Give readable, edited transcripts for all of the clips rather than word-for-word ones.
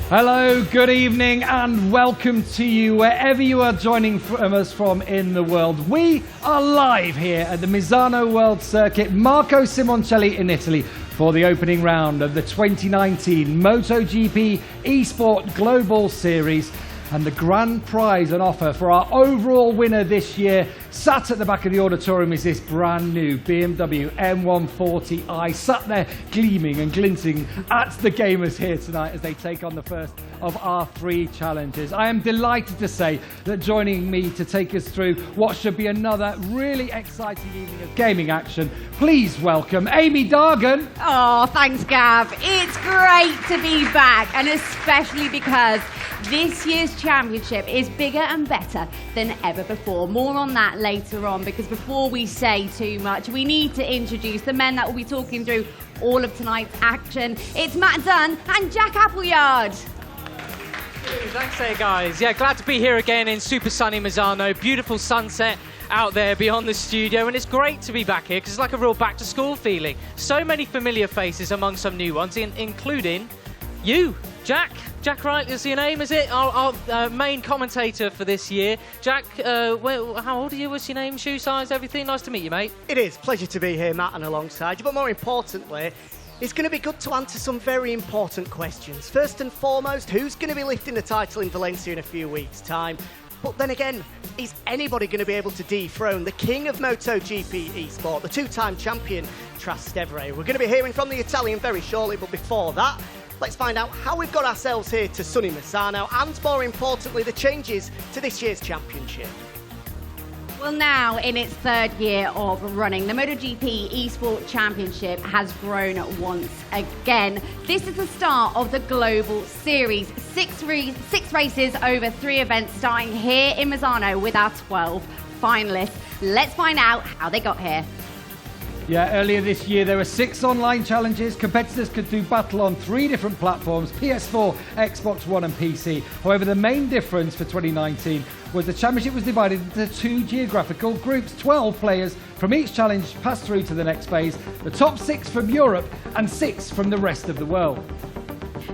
Hello, good evening, and welcome to you wherever you are joining us from in the world. We are live here at the Misano World Circuit, Marco Simoncelli in Italy, for the opening round of the 2019 MotoGP eSport Global Series. And the grand prize on offer for our overall winner this year, sat at the back of the auditorium, is this brand new BMW M140i, sat there gleaming and glinting at the gamers here tonight as they take on the first of our three challenges. I am delighted to say that joining me to take us through what should be another really exciting evening of gaming action, please welcome Amy Dargan. Oh, thanks, Gav. It's great to be back, and especially because this year's championship is bigger and better than ever before. More on that later on, because before we say too much, we need to introduce the men that will be talking through all of tonight's action. It's Matt Dunn and Jack Appleyard. Thanks there, guys. Yeah, glad to be here again in super sunny Misano. Beautiful sunset out there beyond the studio, and it's great to be back here because it's like a real back to school feeling. So many familiar faces among some new ones, including you, Jack. Jack Wright is your name, is it? Our main commentator for this year. Jack, how old are you? What's your name, shoe size, everything? Nice to meet you, mate. It is. Pleasure to be here, Matt, and alongside you. But more importantly, it's going to be good to answer some very important questions. First and foremost, who's going to be lifting the title in Valencia in a few weeks' time? But then again, is anybody going to be able to dethrone the king of MotoGP eSport, the two-time champion, Trastevere? We're going to be hearing from the Italian very shortly, but before that, let's find out how we've got ourselves here to sunny Misano, and more importantly, the changes to this year's championship. Well, now in its third year of running, the MotoGP eSport Championship has grown once again. This is the start of the Global Series. Six races over 3 events, starting here in Misano with our 12 finalists. Let's find out how they got here. Yeah, earlier this year there were 6 online challenges. Competitors could do battle on 3 different platforms, PS4, Xbox One and PC. However, the main difference for 2019 was the championship was divided into 2 geographical groups. 12 players from each challenge passed through to the next phase. The top 6 from Europe and 6 from the rest of the world.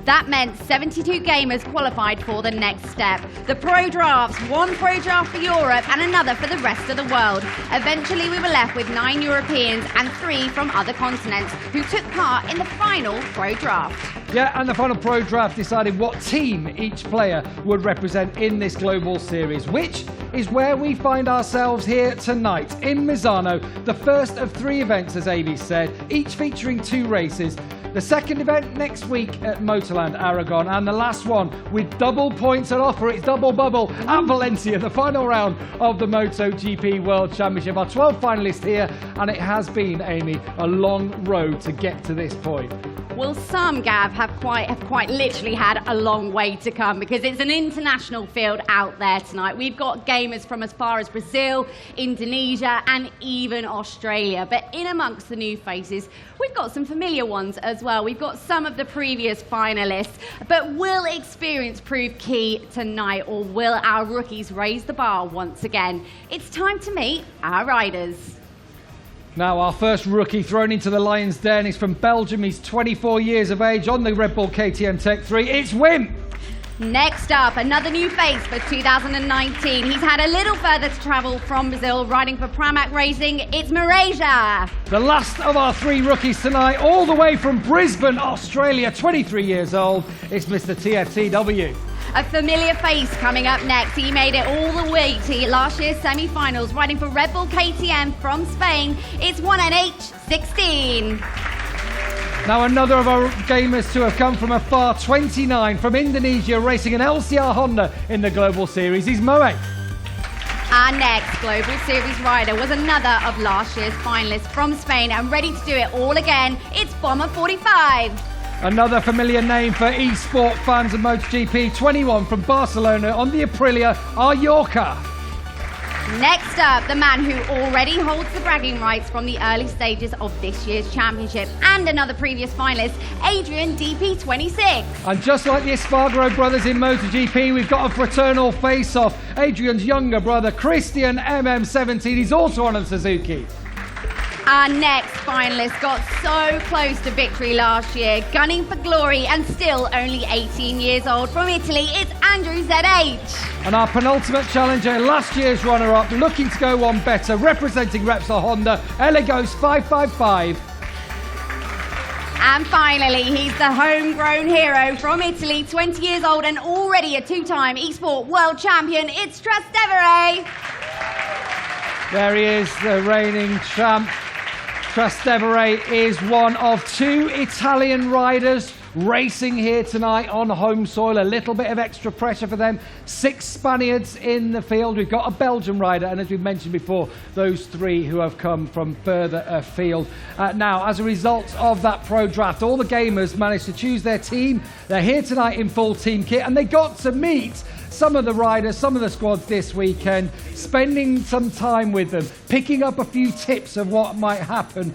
That meant 72 gamers qualified for the next step. The pro drafts, 1 pro draft for Europe and another for the rest of the world. Eventually we were left with 9 Europeans and 3 from other continents who took part in the final pro draft. Yeah, and the final pro draft decided what team each player would represent in this global series, which is where we find ourselves here tonight in Misano, the first of 3 events, as Avi said, each featuring 2 races. The second event next week at Motorland Aragon, and the last one with double points on offer. It's double bubble at Valencia, the final round of the MotoGP World Championship. Our 12 finalists here, and it has been, Amy, a long road to get to this point. Well, some, Gav, have quite literally had a long way to come, because it's an international field out there tonight. We've got gamers from as far as Brazil, Indonesia and even Australia. But in amongst the new faces, we've got some familiar ones as well. We've got some of the previous finalists. But will experience prove key tonight, or will our rookies raise the bar once again? It's time to meet our riders. Now, our first rookie thrown into the lion's den is from Belgium. He's 24 years of age on the Red Bull KTM Tech 3. It's Wim. Next up, another new face for 2019. He's had a little further to travel from Brazil, riding for Pramac Racing. It's Mareja. The last of our 3 rookies tonight, all the way from Brisbane, Australia, 23 years old. It's Mr. TFTW. A familiar face coming up next. He made it all the way to last year's semi-finals, riding for Red Bull KTM from Spain. It's 1NH16. Now, another of our gamers to have come from afar, 29, from Indonesia, racing an LCR Honda in the Global Series. He's Moe. Our next Global Series rider was another of last year's finalists from Spain, and ready to do it all again. It's Bomber 45. Another familiar name for eSport fans of MotoGP, 21 from Barcelona on the Aprilia, our Yorker. Next up, the man who already holds the bragging rights from the early stages of this year's championship, and another previous finalist, Adrian DP26. And just like the Espargaro brothers in MotoGP, we've got a fraternal face-off. Adrian's younger brother, Christian MM17, he's also on a Suzuki. Our next finalist got so close to victory last year, gunning for glory and still only 18 years old. From Italy, it's Andrew ZH. And our penultimate challenger, last year's runner-up, looking to go one better, representing Repsol Honda, Eligos 555. And finally, he's the homegrown hero from Italy, 20 years old and already a two-time eSport world champion. It's Trastevere. There he is, the reigning champ. Trastevere is one of two Italian riders racing here tonight on home soil. A little bit of extra pressure for them. 6 Spaniards in the field. We've got a Belgian rider, and as we've mentioned before, those 3 who have come from further afield. Now, as a result of that pro draft, all the gamers managed to choose their team. They're here tonight in full team kit, and they got to meet some of the riders, some of the squads this weekend, spending some time with them, picking up a few tips of what might happen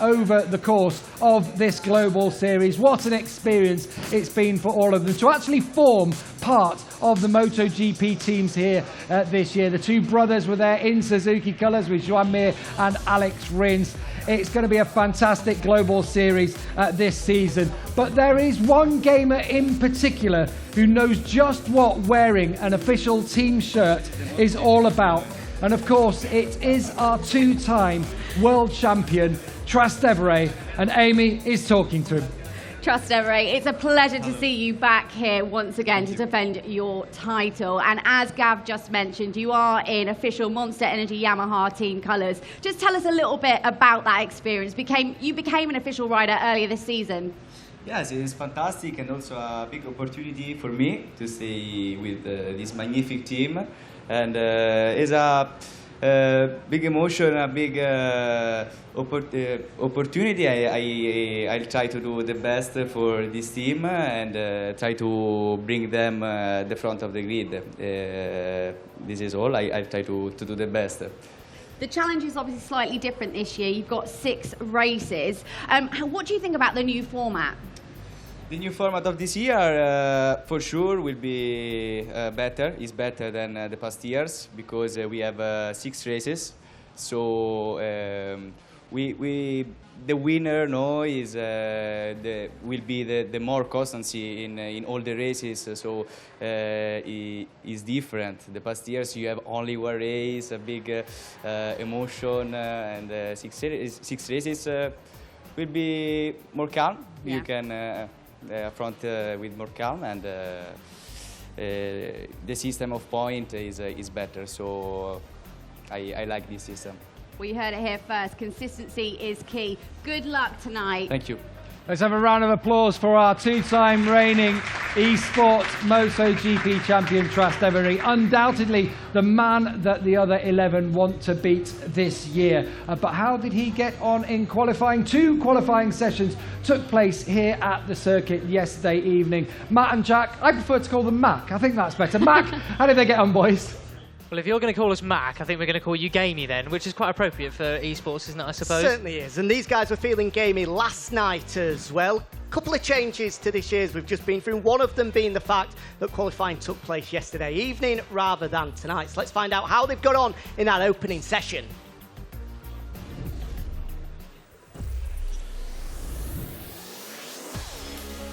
over the course of this global series. What an experience it's been for all of them to actually form part of the MotoGP teams here this year. The 2 brothers were there in Suzuki colours with Joan Mir and Alex Rins. It's going to be a fantastic global series this season. But there is one gamer in particular who knows just what wearing an official team shirt is all about. And of course, it is our 2-time world champion, Trastevere, and Amy is talking to him. Trastevere, it's a pleasure to see you back here once again to defend your title. And as Gav just mentioned, you are in official Monster Energy Yamaha team colours. Just tell us a little bit about that experience. You became an official rider earlier this season. Yes, it is fantastic and also a big opportunity for me to stay with this magnificent team. And it's a big emotion, a big opportunity. I'll try to do the best for this team and try to bring them the front of the grid. This is all. I'll try to do the best. The challenge is obviously slightly different this year. You've got 6 races. What do you think about the new format? The new format of this year, for sure, will be better. It's better than the past years because we have 6 races. So the winner, will be the more constancy in all the races. So it's different. The past years you have only one race, a big emotion, and 6 races will be more calm. Yeah. You can. Front with more calm, and the system of point is better, so I like this system. We heard it here first. Consistency is key. Good luck tonight. Thank you. Let's have a round of applause for our 2-time reigning eSport MotoGP champion Trastevere. Undoubtedly the man that the other 11 want to beat this year. But how did he get on in qualifying? 2 qualifying sessions took place here at the circuit yesterday evening. Matt and Jack, I prefer to call them Mac. I think that's better. Mac, how did they get on, boys? Well, if you're going to call us Mac, I think we're going to call you Gamey then, which is quite appropriate for esports, isn't it, I suppose? Certainly is, and these guys were feeling gamey last night as well. Couple of changes to this year's we've just been through, one of them being the fact that qualifying took place yesterday evening rather than tonight. So let's find out how they've got on in that opening session.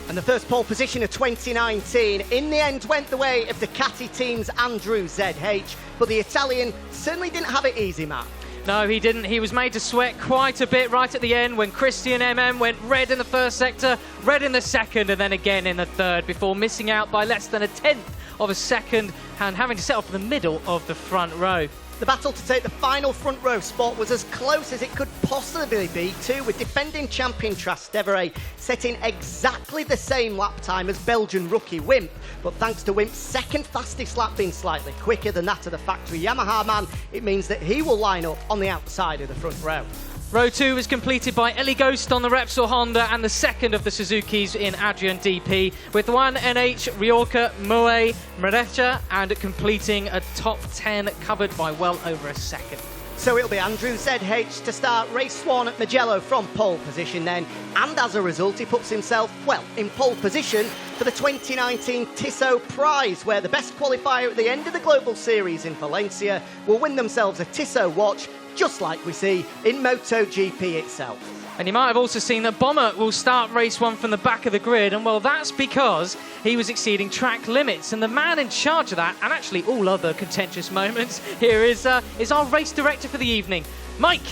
And the first pole position of 2019 in the end went the way of the Ducati team's Andrew ZH, but the Italian certainly didn't have it easy, Matt. No, he didn't. He was made to sweat quite a bit right at the end when Christian MM went red in the first sector, red in the second, and then again in the third before missing out by less than 1/10 of a second and having to settle for the middle of the front row. The battle to take the final front row spot was as close as it could possibly be too, with defending champion Trastevere setting exactly the same lap time as Belgian rookie Wimp. But thanks to Wimp's second fastest lap being slightly quicker than that of the factory Yamaha man, it means that he will line up on the outside of the front row. Row 2 was completed by Ellie Ghost on the Repsol Honda and the second of the Suzukis in Adrian DP, with 1 NH Rioja Moe Merecha and completing a top 10 covered by well over a second. So it'll be Andrew ZH to start race 1 at Mugello from pole position then, and as a result he puts himself, well, in pole position for the 2019 Tissot Prize, where the best qualifier at the end of the Global Series in Valencia will win themselves a Tissot watch just like we see in MotoGP itself. And you might have also seen that Bomber will start race 1 from the back of the grid, and well, that's because he was exceeding track limits. And the man in charge of that, and actually all other contentious moments, here is our race director for the evening, Mike.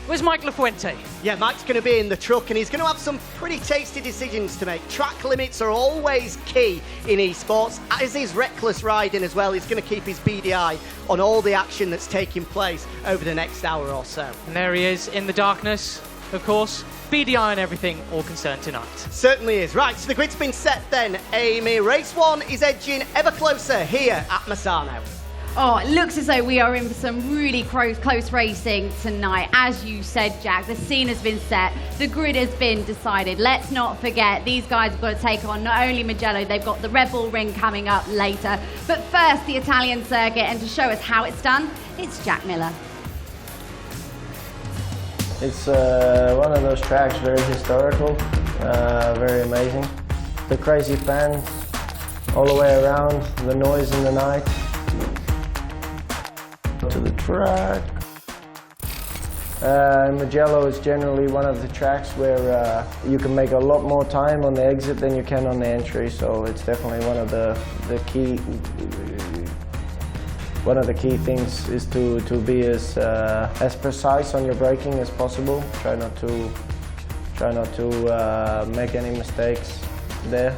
Where's Mike LaFuente? Yeah, Mike's going to be in the truck and he's going to have some pretty tasty decisions to make. Track limits are always key in esports, as is reckless riding as well. He's going to keep his beady eye on all the action that's taking place over the next hour or so. And there he is in the darkness, of course. Beady eye on everything, all concerned tonight. Certainly is. Right, so the grid's been set then, Amy. Race 1 is edging ever closer here at Misano. Oh, it looks as though we are in for some really close racing tonight. As you said, Jack, the scene has been set. The grid has been decided. Let's not forget, these guys have got to take on not only Mugello, they've got the Red Bull Ring coming up later. But first, the Italian circuit, and to show us how it's done, it's Jack Miller. It's one of those tracks, very historical, very amazing. The crazy fans all the way around, the noise in the night. To the track. Mugello is generally one of the tracks where you can make a lot more time on the exit than you can on the entry, so it's definitely one of the key things is to be as precise on your braking as possible. Try not to make any mistakes there,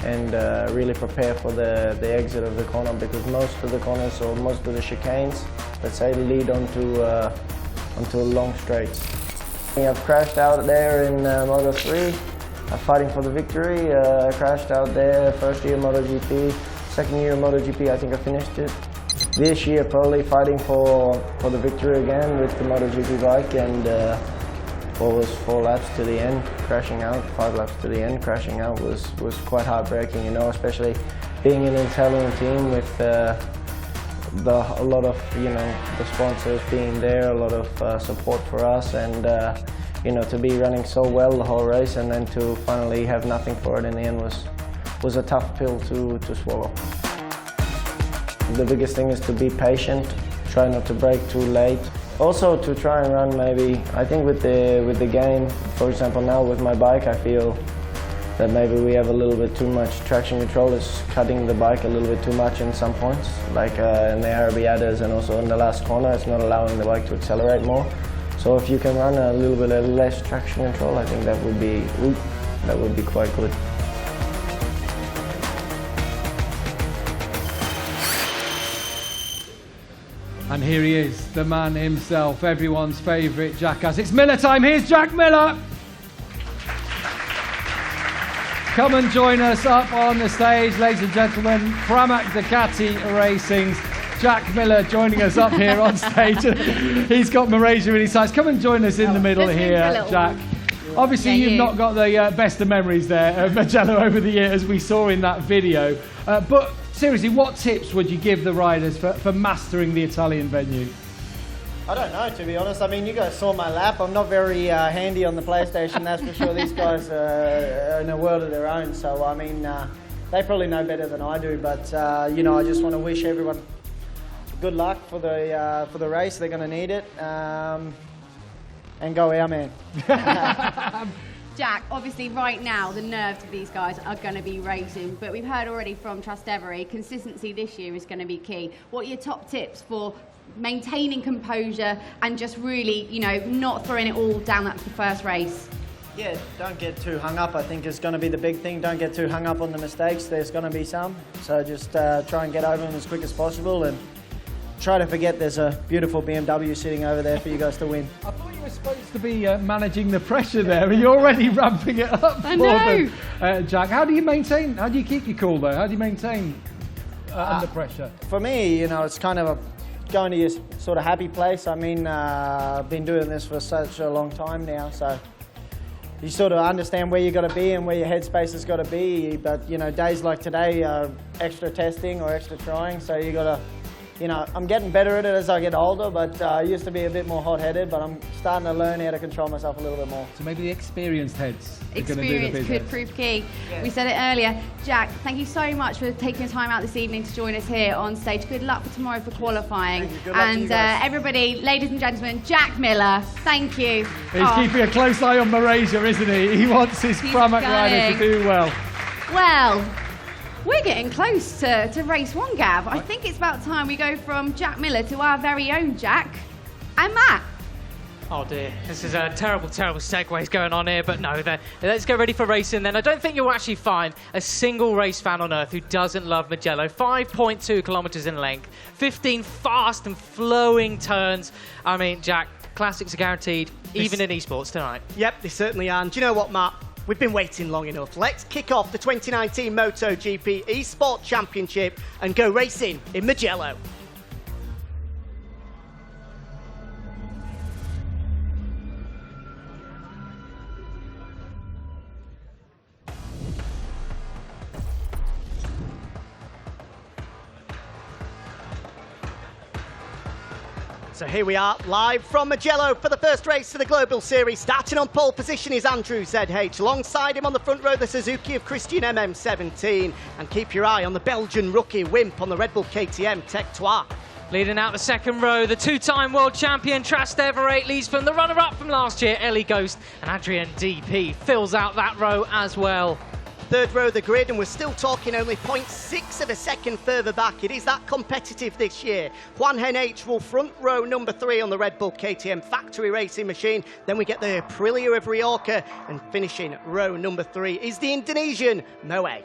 and really prepare for the exit of the corner, because most of the corners or most of the chicanes, let's say, lead onto a long straight. I've crashed out there in Moto3, fighting for the victory. I crashed out there first year MotoGP, second year MotoGP I think I finished it. This year probably fighting for the victory again with the MotoGP bike, and was 4 laps to the end, crashing out, 5 laps to the end, crashing out was quite heartbreaking, you know, especially being in an Italian team with a lot of, you know, the sponsors being there, a lot of support for us, and you know, to be running so well the whole race and then to finally have nothing for it in the end was a tough pill to swallow. The biggest thing is to be patient, try not to brake too late. Also to try and run maybe, I think with the game, for example now with my bike, I feel that maybe we have a little bit too much traction control. It's cutting the bike a little bit too much in some points, like in the Arabiadas and also in the last corner, it's not allowing the bike to accelerate more. So if you can run a little bit less traction control, I think that would be quite good. And here he is, the man himself, everyone's favourite jackass. It's Miller time. Here's Jack Miller. Come and join us up on the stage, ladies and gentlemen. Pramac Ducati Racing's Jack Miller joining us up here on stage. He's got Malaysia in his sights. Come and join us in the middle here, Jack. Obviously, you've not got the best of memories there of Mugello over the year, as we saw in that video. But seriously, what tips would you give the riders for mastering the Italian venue? I don't know, to be honest. I mean, you guys saw my lap. I'm not very handy on the PlayStation, that's for sure. These guys are in a world of their own. So, I mean, they probably know better than I do. But, you know, I just want to wish everyone good luck for the race. They're going to need it. And go our man. Jack, obviously right now the nerves of these guys are going to be racing, but we've heard already from Trastevere, consistency this year is going to be key. What are your top tips for maintaining composure and just really, you know, not throwing it all down at the first race? Yeah, don't get too hung up, I think is going to be the big thing. Don't get too hung up on the mistakes. There's going to be some. So just try and get over them as quick as possible and try to forget there's a beautiful BMW sitting over there for you guys to win. I thought you were supposed to be managing the pressure there, and you're already ramping it up for them, Jack. How do you keep your cool though? How do you maintain under pressure? For me, you know, it's kind of going to your sort of happy place. I mean, I've been doing this for such a long time now, so you sort of understand where you got to be and where your headspace has got to be. But you know, days like today are extra testing or extra trying, so you got to you know, I'm getting better at it as I get older, but I used to be a bit more hot-headed, but I'm starting to learn how to control myself a little bit more. So maybe the experienced heads are going to do the Experience business. could prove key. Yeah. We said it earlier. Jack, thank you so much for taking the time out this evening to join us here on stage. Good luck for tomorrow for qualifying. Good luck to you guys. Everybody, ladies and gentlemen, Jack Miller, thank you. He's keeping a close eye on Malaysia, isn't he? He wants his Pramac rider to do well. Well, we're getting close to race one, Gav. I think it's about time we go from Jack Miller to our very own Jack and Matt. Oh dear, this is a terrible, terrible segues going on here, but no, let's get ready for racing then. I don't think you'll actually find a single race fan on earth who doesn't love Mugello. 5.2 kilometres in length, 15 fast and flowing turns. I mean, Jack, classics are guaranteed, even in esports tonight. Yep, they certainly are. And do you know what, Matt? We've been waiting long enough. Let's kick off the 2019 MotoGP eSport Championship and go racing in Mugello. So here we are, live from Mugello for the first race of the Global Series. Starting on pole position is Andrew ZH. Alongside him on the front row, the Suzuki of Christian MM17. And keep your eye on the Belgian rookie Wimp on the Red Bull KTM Tech Trois. Leading out the second row, the two-time world champion Trastevere leads from the runner-up from last year, Ellie Ghost, and Adrian DP fills out that row as well. Third row of the grid, and we're still talking only 0.6 of a second further back. It is that competitive this year. Juan Hen will front row number 3 on the Red Bull KTM factory racing machine. Then we get the Aprilia of Rioja, and finishing row number 3 is the Indonesian Moe.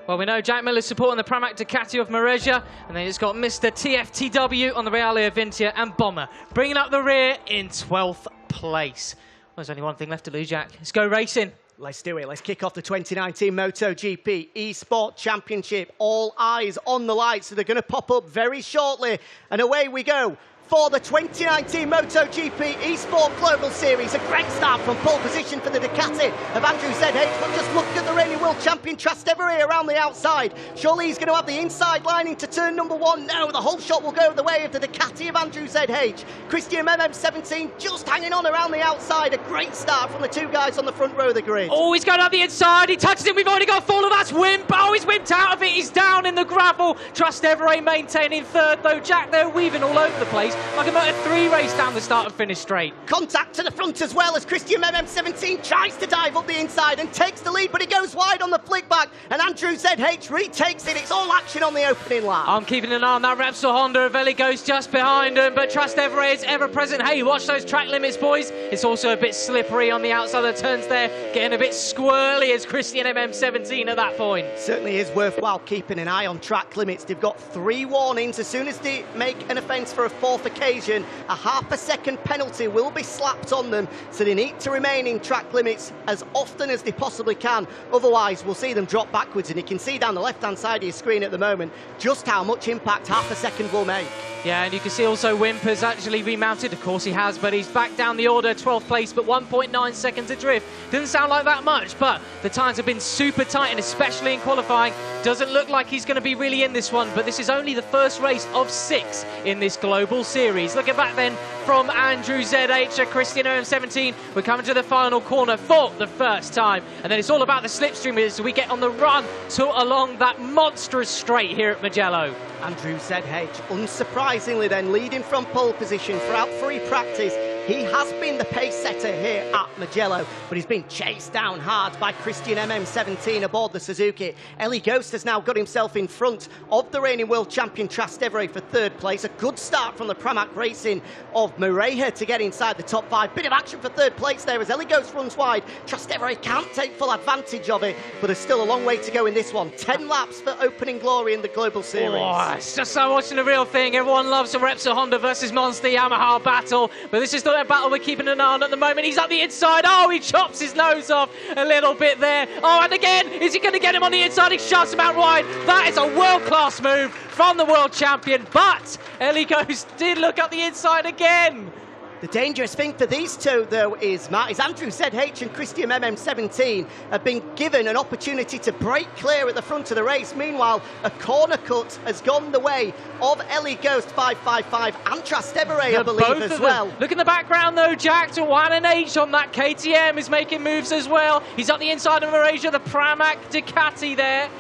Well, we know Jack Miller's supporting the Pramac Ducati of Malaysia, and then it's got Mr. TFTW on the Reale Avintia, and Bomber bringing up the rear in 12th place. Well, there's only one thing left to lose, Jack. Let's go racing. Let's do it. Let's kick off the 2019 MotoGP eSport Championship. All eyes on the lights, so they're going to pop up very shortly. And away we go for the 2019 MotoGP eSport Global Series. A great start from pole position for the Ducati of Andrew ZH. But just look at the reigning world champion Trastevere around the outside. Surely he's going to have the inside line into turn number 1. No, the whole shot will go the way of the Ducati of Andrew ZH. Christian MM17 just hanging on around the outside. A great start from the two guys on the front row of the grid. Oh, he's going up the inside. He touches it. We've already got a fall of that's Wimp. Oh, he's wimped out of it. He's down in the gravel. Trastevere maintaining third, though. Jack, they're weaving all over the place. Like a Moto3 race down the start and finish straight. Contact to the front as well as Christian MM17 tries to dive up the inside and takes the lead, but he goes wide on the flick back, and Andrew ZH retakes it. It's all action on the opening lap. I'm keeping an eye on that Repsol Honda of Ellie Ghost just behind him, but Trastevere is ever present. Hey, watch those track limits, boys. It's also a bit slippery on the outside of the turns there, getting a bit squirrely as Christian MM17 at that point. Certainly is worthwhile keeping an eye on track limits. They've got 3 warnings. As soon as they make an offence for a 4th occasion, a half a second penalty will be slapped on them, so they need to remain in track limits as often as they possibly can. Otherwise, we'll see them drop backwards, and you can see down the left-hand side of your screen at the moment just how much impact half a second will make. Yeah, and you can see also Wimp has actually remounted. Of course he has, but he's back down the order, 12th place, but 1.9 seconds adrift. Doesn't sound like that much, but the times have been super tight, and especially in qualifying. Doesn't look like he's going to be really in this one, but this is only the first race of 6 in this global series. Looking back then from Andrew ZH, Christian MM17. We're coming to the final corner for the first time, and then it's all about the slipstream as we get on the run along that monstrous straight here at Mugello. Andrew ZH, unsurprisingly then, leading from pole position throughout free practice. He has been the pace setter here at Mugello, but he's been chased down hard by Christian MM17 aboard the Suzuki. Ellie Ghost has now got himself in front of the reigning world champion Trastevere for 3rd place. A good start from the Pramac Racing of Moreira to get inside the top 5. Bit of action for 3rd place there as Ellie Ghost runs wide. Trastevere can't take full advantage of it, but there's still a long way to go in this one. 10 laps for opening glory in the Global Series. Oh, it's just so watching the real thing. Everyone loves the Repsol Honda versus Monster Yamaha battle, but this is the battle we're keeping an eye on at the moment. He's up the inside. Oh, he chops his nose off a little bit there. Oh, and again, is he going to get him on the inside? He shuts him out wide. That is a world-class move from the world champion, but Ellie Ghost did look up the inside again. The dangerous thing for these two, though, is Andrew ZH and Christian MM17 have been given an opportunity to break clear at the front of the race. Meanwhile, a corner cut has gone the way of Ellie Ghost 555 and Trastevere, I believe, as well. Look in the background, though, Jack. To Juan and H on that KTM is making moves as well. He's up the inside of Malaysia, the Pramac Ducati there.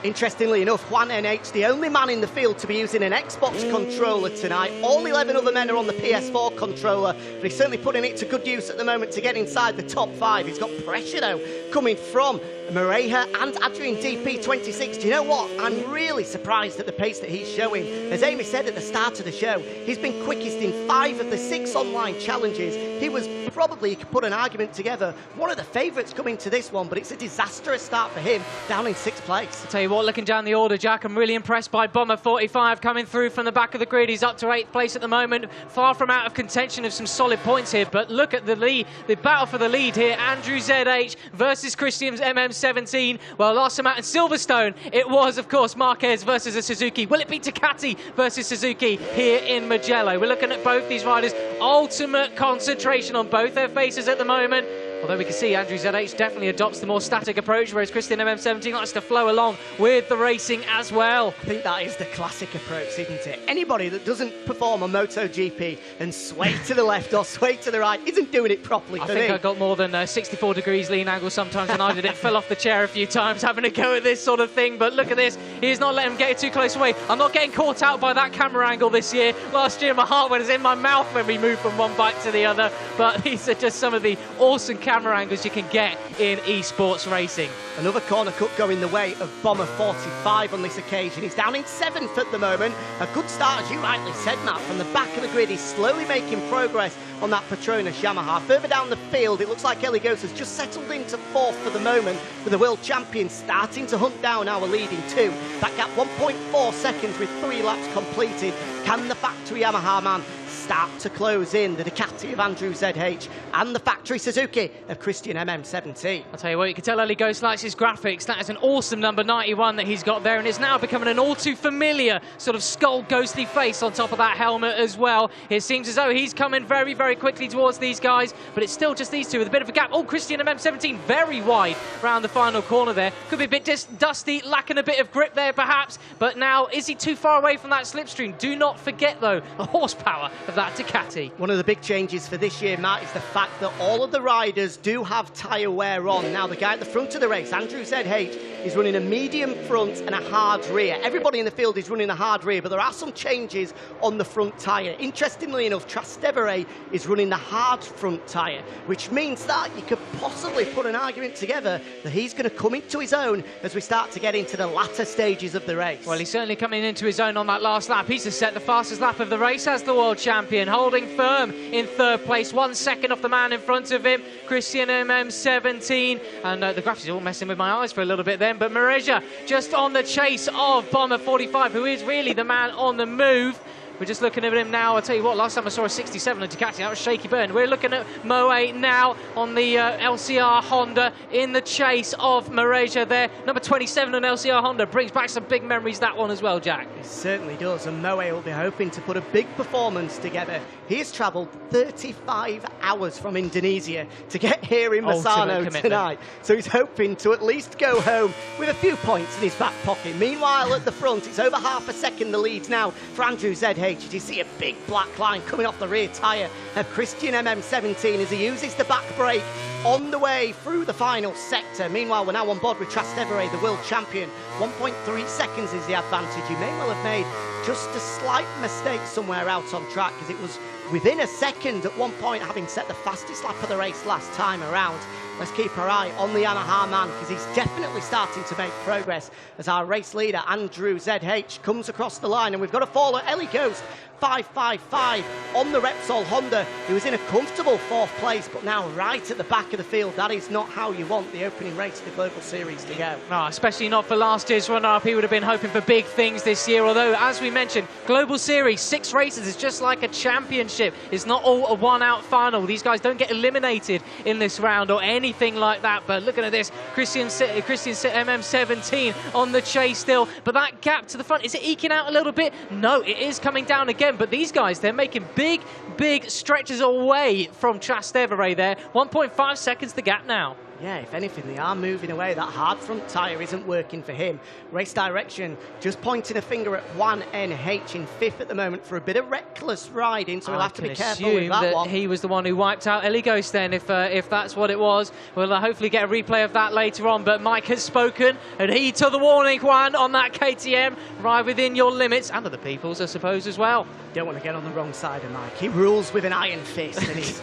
Interestingly enough, Juan NH, the only man in the field to be using an Xbox controller tonight. All 11 other men are on the PS4 controller, but he's certainly putting it to good use at the moment to get inside the top 5. He's got pressure, though, coming from Moreira and Adrian DP26. Do you know what? I'm really surprised at the pace that he's showing. As Amy said at the start of the show, he's been quickest in 5 of the 6 online challenges. He was probably, you could put an argument together, one of the favourites coming to this one, but it's a disastrous start for him, down in 6th place. I'll tell you what, looking down the order, Jack, I'm really impressed by Bomber 45 coming through from the back of the grid. He's up to 8th place at the moment, far from out of contention of some solid points here, but look at the lead, the battle for the lead here. Andrew ZH versus Christian's MM17. Well, last time out in Silverstone, it was, of course, Marquez versus a Suzuki. Will it be Ducati versus Suzuki here in Mugello? We're looking at both these riders, ultimate concentration on both their faces at the moment. Although we can see Andrew ZH definitely adopts the more static approach, whereas Christian MM17 likes to flow along with the racing as well. I think that is the classic approach, isn't it? Anybody that doesn't perform on MotoGP and sway to the left or sway to the right isn't doing it properly. I think I got more than 64 degrees lean angle sometimes when I did it. Fell off the chair a few times having a go at this sort of thing. But look at this. He's not letting him get it too close away. I'm not getting caught out by that camera angle this year. Last year my heart was in my mouth when we moved from one bike to the other. But these are just some of the awesome camera angles you can get in esports racing. Another corner cut going the way of Bomber 45 on this occasion. He's down in 7th at the moment. A good start, as you rightly said, Matt. From the back of the grid, he's slowly making progress on that Petronas Yamaha. Further down the field, it looks like Ellie Ghost has just settled into 4th for the moment, with the world champion starting to hunt down our leading 2. That gap 1.4 seconds with 3 laps completed. Can the factory Yamaha man start to close in? The Ducati of Andrew ZH and the factory Suzuki of Christian MM17. I'll tell you what, you can tell Ellie Ghost likes his graphics. That is an awesome number 91 that he's got there, and it's now becoming an all too familiar sort of skull ghostly face on top of that helmet as well. It seems as though he's coming very, very quickly towards these guys, but it's still just these two with a bit of a gap. Oh, Christian MM17 very wide around the final corner there. Could be a bit dusty, lacking a bit of grip there perhaps, but now is he too far away from that slipstream? Do not forget though, the horsepower of that Ducati. One of the big changes for this year, Matt, is the fact that all of the riders do have tyre wear on. Now, the guy at the front of the race, Andrew ZH, is running a medium front and a hard rear. Everybody in the field is running a hard rear, but there are some changes on the front tyre. Interestingly enough, Trastevere is running the hard front tyre, which means that you could possibly put an argument together that he's going to come into his own as we start to get into the latter stages of the race. Well, he's certainly coming into his own on that last lap. He's just set the fastest lap of the race as the world champion, holding firm in 3rd place, 1 second off the man in front of him, Christian MM17. And the graphics are all messing with my eyes for a little bit then, but Mareja just on the chase of Bomber 45, who is really the man on the move. We're just looking at him now. I'll tell you what, last time I saw a 67 on Ducati, that was shaky burn. We're looking at Moe now on the LCR Honda in the chase of Mareja there. Number 27 on LCR Honda brings back some big memories, that one as well, Jack. It certainly does, and Moe will be hoping to put a big performance together. He has travelled 35 hours from Indonesia to get here in Misano tonight. So he's hoping to at least go home with a few points in his back pocket. Meanwhile, at the front, it's over half a second the lead now for Andrew ZH. Did you see a big black line coming off the rear tyre of Christian MM17 as he uses the back brake on the way through the final sector? Meanwhile, we're now on board with Trastevere, the world champion. 1.3 seconds is the advantage. He may well have made just a slight mistake somewhere out on track, because it was within a second at one point, having set the fastest lap of the race last time around. Let's keep our eye on the Yamaha man, because he's definitely starting to make progress as our race leader, Andrew ZH, comes across the line. And we've got to follow Ellie Ghost 555 on the Repsol Honda. He was in a comfortable 4th place, but now right at the back of the field. That is not how you want the opening race of the Global Series to go. No, especially not for last year's runner-up. He would have been hoping for big things this year, although, as we mentioned, Global Series, 6 races is just like a championship. It's not all a one-out final. These guys don't get eliminated in this round or anything like that. But looking at this, Christian MM17 on the chase still, but that gap to the front, is it eking out a little bit? No, it is coming down again. again. But these guys, they're making big, big stretches away from Trastevere there. 1.5 seconds the gap now. Yeah, if anything, they are moving away. That hard front tyre isn't working for him. Race direction just pointing a finger at 1NH in 5th at the moment for a bit of reckless riding, so we'll have to be careful with that one. He was the one who wiped out Eligos then, if that's what it was. We'll hopefully get a replay of that later on, but Mike has spoken, and heed to the warning, Juan, on that KTM. Ride within your limits, and other people's, I suppose, as well. Don't want to get on the wrong side of Mike. He rules with an iron fist, and he's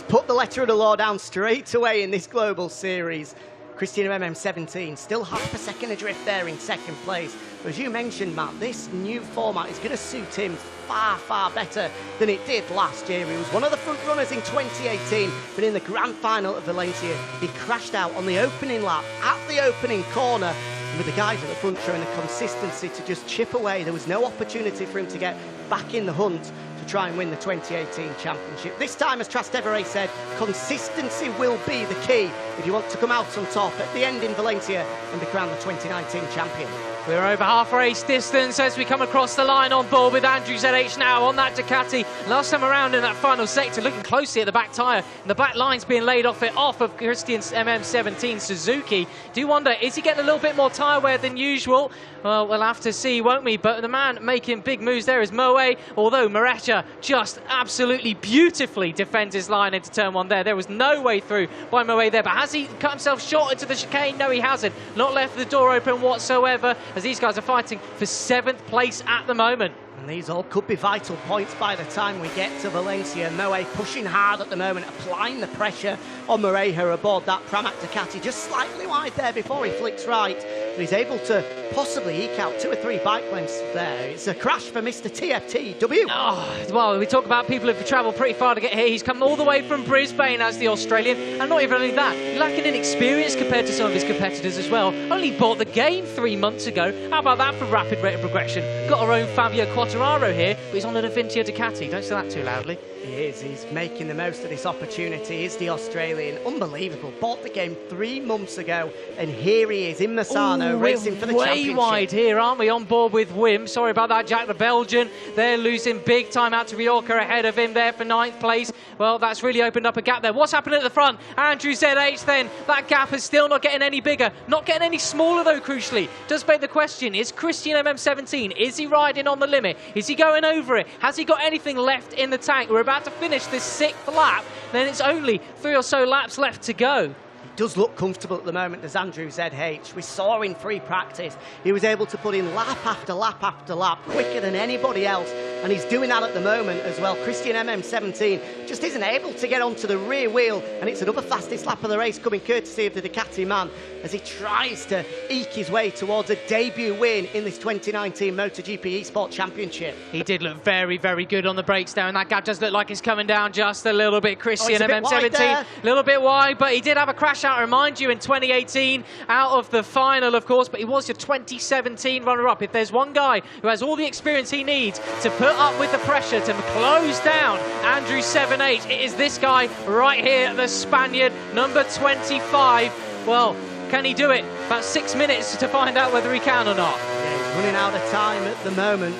put the letter of the law down straight away in this global series. Christian MM17, still half a second adrift there in 2nd place. But as you mentioned, Matt, this new format is going to suit him far, far better than it did last year. He was one of the front runners in 2018, but in the grand final of Valencia, he crashed out on the opening lap at the opening corner. And with the guys at the front showing the consistency to just chip away, there was no opportunity for him to get back in the hunt to try and win the 2018 championship. This time, as Trastevere said, consistency will be the key if you want to come out on top at the end in Valencia and be crowned the 2019 champion. We're over half race distance as we come across the line on board with Andrew ZH now on that Ducati. Last time around in that final sector, looking closely at the back tyre. The black line's being laid off of Christian's MM17 Suzuki. Do wonder, is he getting a little bit more tyre wear than usual? Well, we'll have to see, won't we? But the man making big moves there is Moe, although Morecha just absolutely beautifully defends his line into turn 1 there. There was no way through by Moe there, but has he cut himself short into the chicane? No, he hasn't. Not left the door open whatsoever, as these guys are fighting for 7th place at the moment. And these all could be vital points by the time we get to Valencia. Moe pushing hard at the moment, applying the pressure on Moreira aboard that Pramac Ducati, just slightly wide there before he flicks right. But he's able to possibly eke out 2 or 3 bike lengths there. It's a crash for Mr. TFTW. Oh, well, we talk about people who've travelled pretty far to get here. He's come all the way from Brisbane as the Australian, and not even only that, lacking in experience compared to some of his competitors as well. Only bought the game 3 months ago. How about that for rapid rate of progression? Got our own Fabio Quartararo here, but he's on an Avintia Ducati. Don't say that too loudly. He is. He's making the most of this opportunity. He's the Australian. Unbelievable. Bought the game 3 months ago, and here he is in Misano, racing for the championship. Way wide here, aren't we? On board with Wim. Sorry about that, Jack the Belgian. They're losing big time out to Rioja ahead of him there for 9th place. Well, that's really opened up a gap there. What's happening at the front? Andrew ZH then. That gap is still not getting any bigger. Not getting any smaller, though, crucially. Does beg the question, is Christian MM17, is he riding on the limit? Is he going over it? Has he got anything left in the tank? We're about to finish this 6th lap. Then it's only 3 or so laps left to go. Does look comfortable at the moment, does Andrew ZH. We saw in free practice, he was able to put in lap after lap after lap, quicker than anybody else, and he's doing that at the moment as well. Christian MM17 just isn't able to get onto the rear wheel, and it's another fastest lap of the race coming courtesy of the Ducati man as he tries to eke his way towards a debut win in this 2019 MotoGP eSport Championship. He did look very, very good on the brakes there, and that gap does look like it's coming down just a little bit. Christian MM17, a little bit wide, but he did have a crash out, remind you, in 2018, out of the final, of course, but he was your 2017 runner-up. If there's one guy who has all the experience he needs to put up with the pressure to close down Andrew 7H, it is this guy right here, the Spaniard, number 25. Well, can he do it? About 6 minutes to find out whether he can or not. Yeah, he's running out of time at the moment.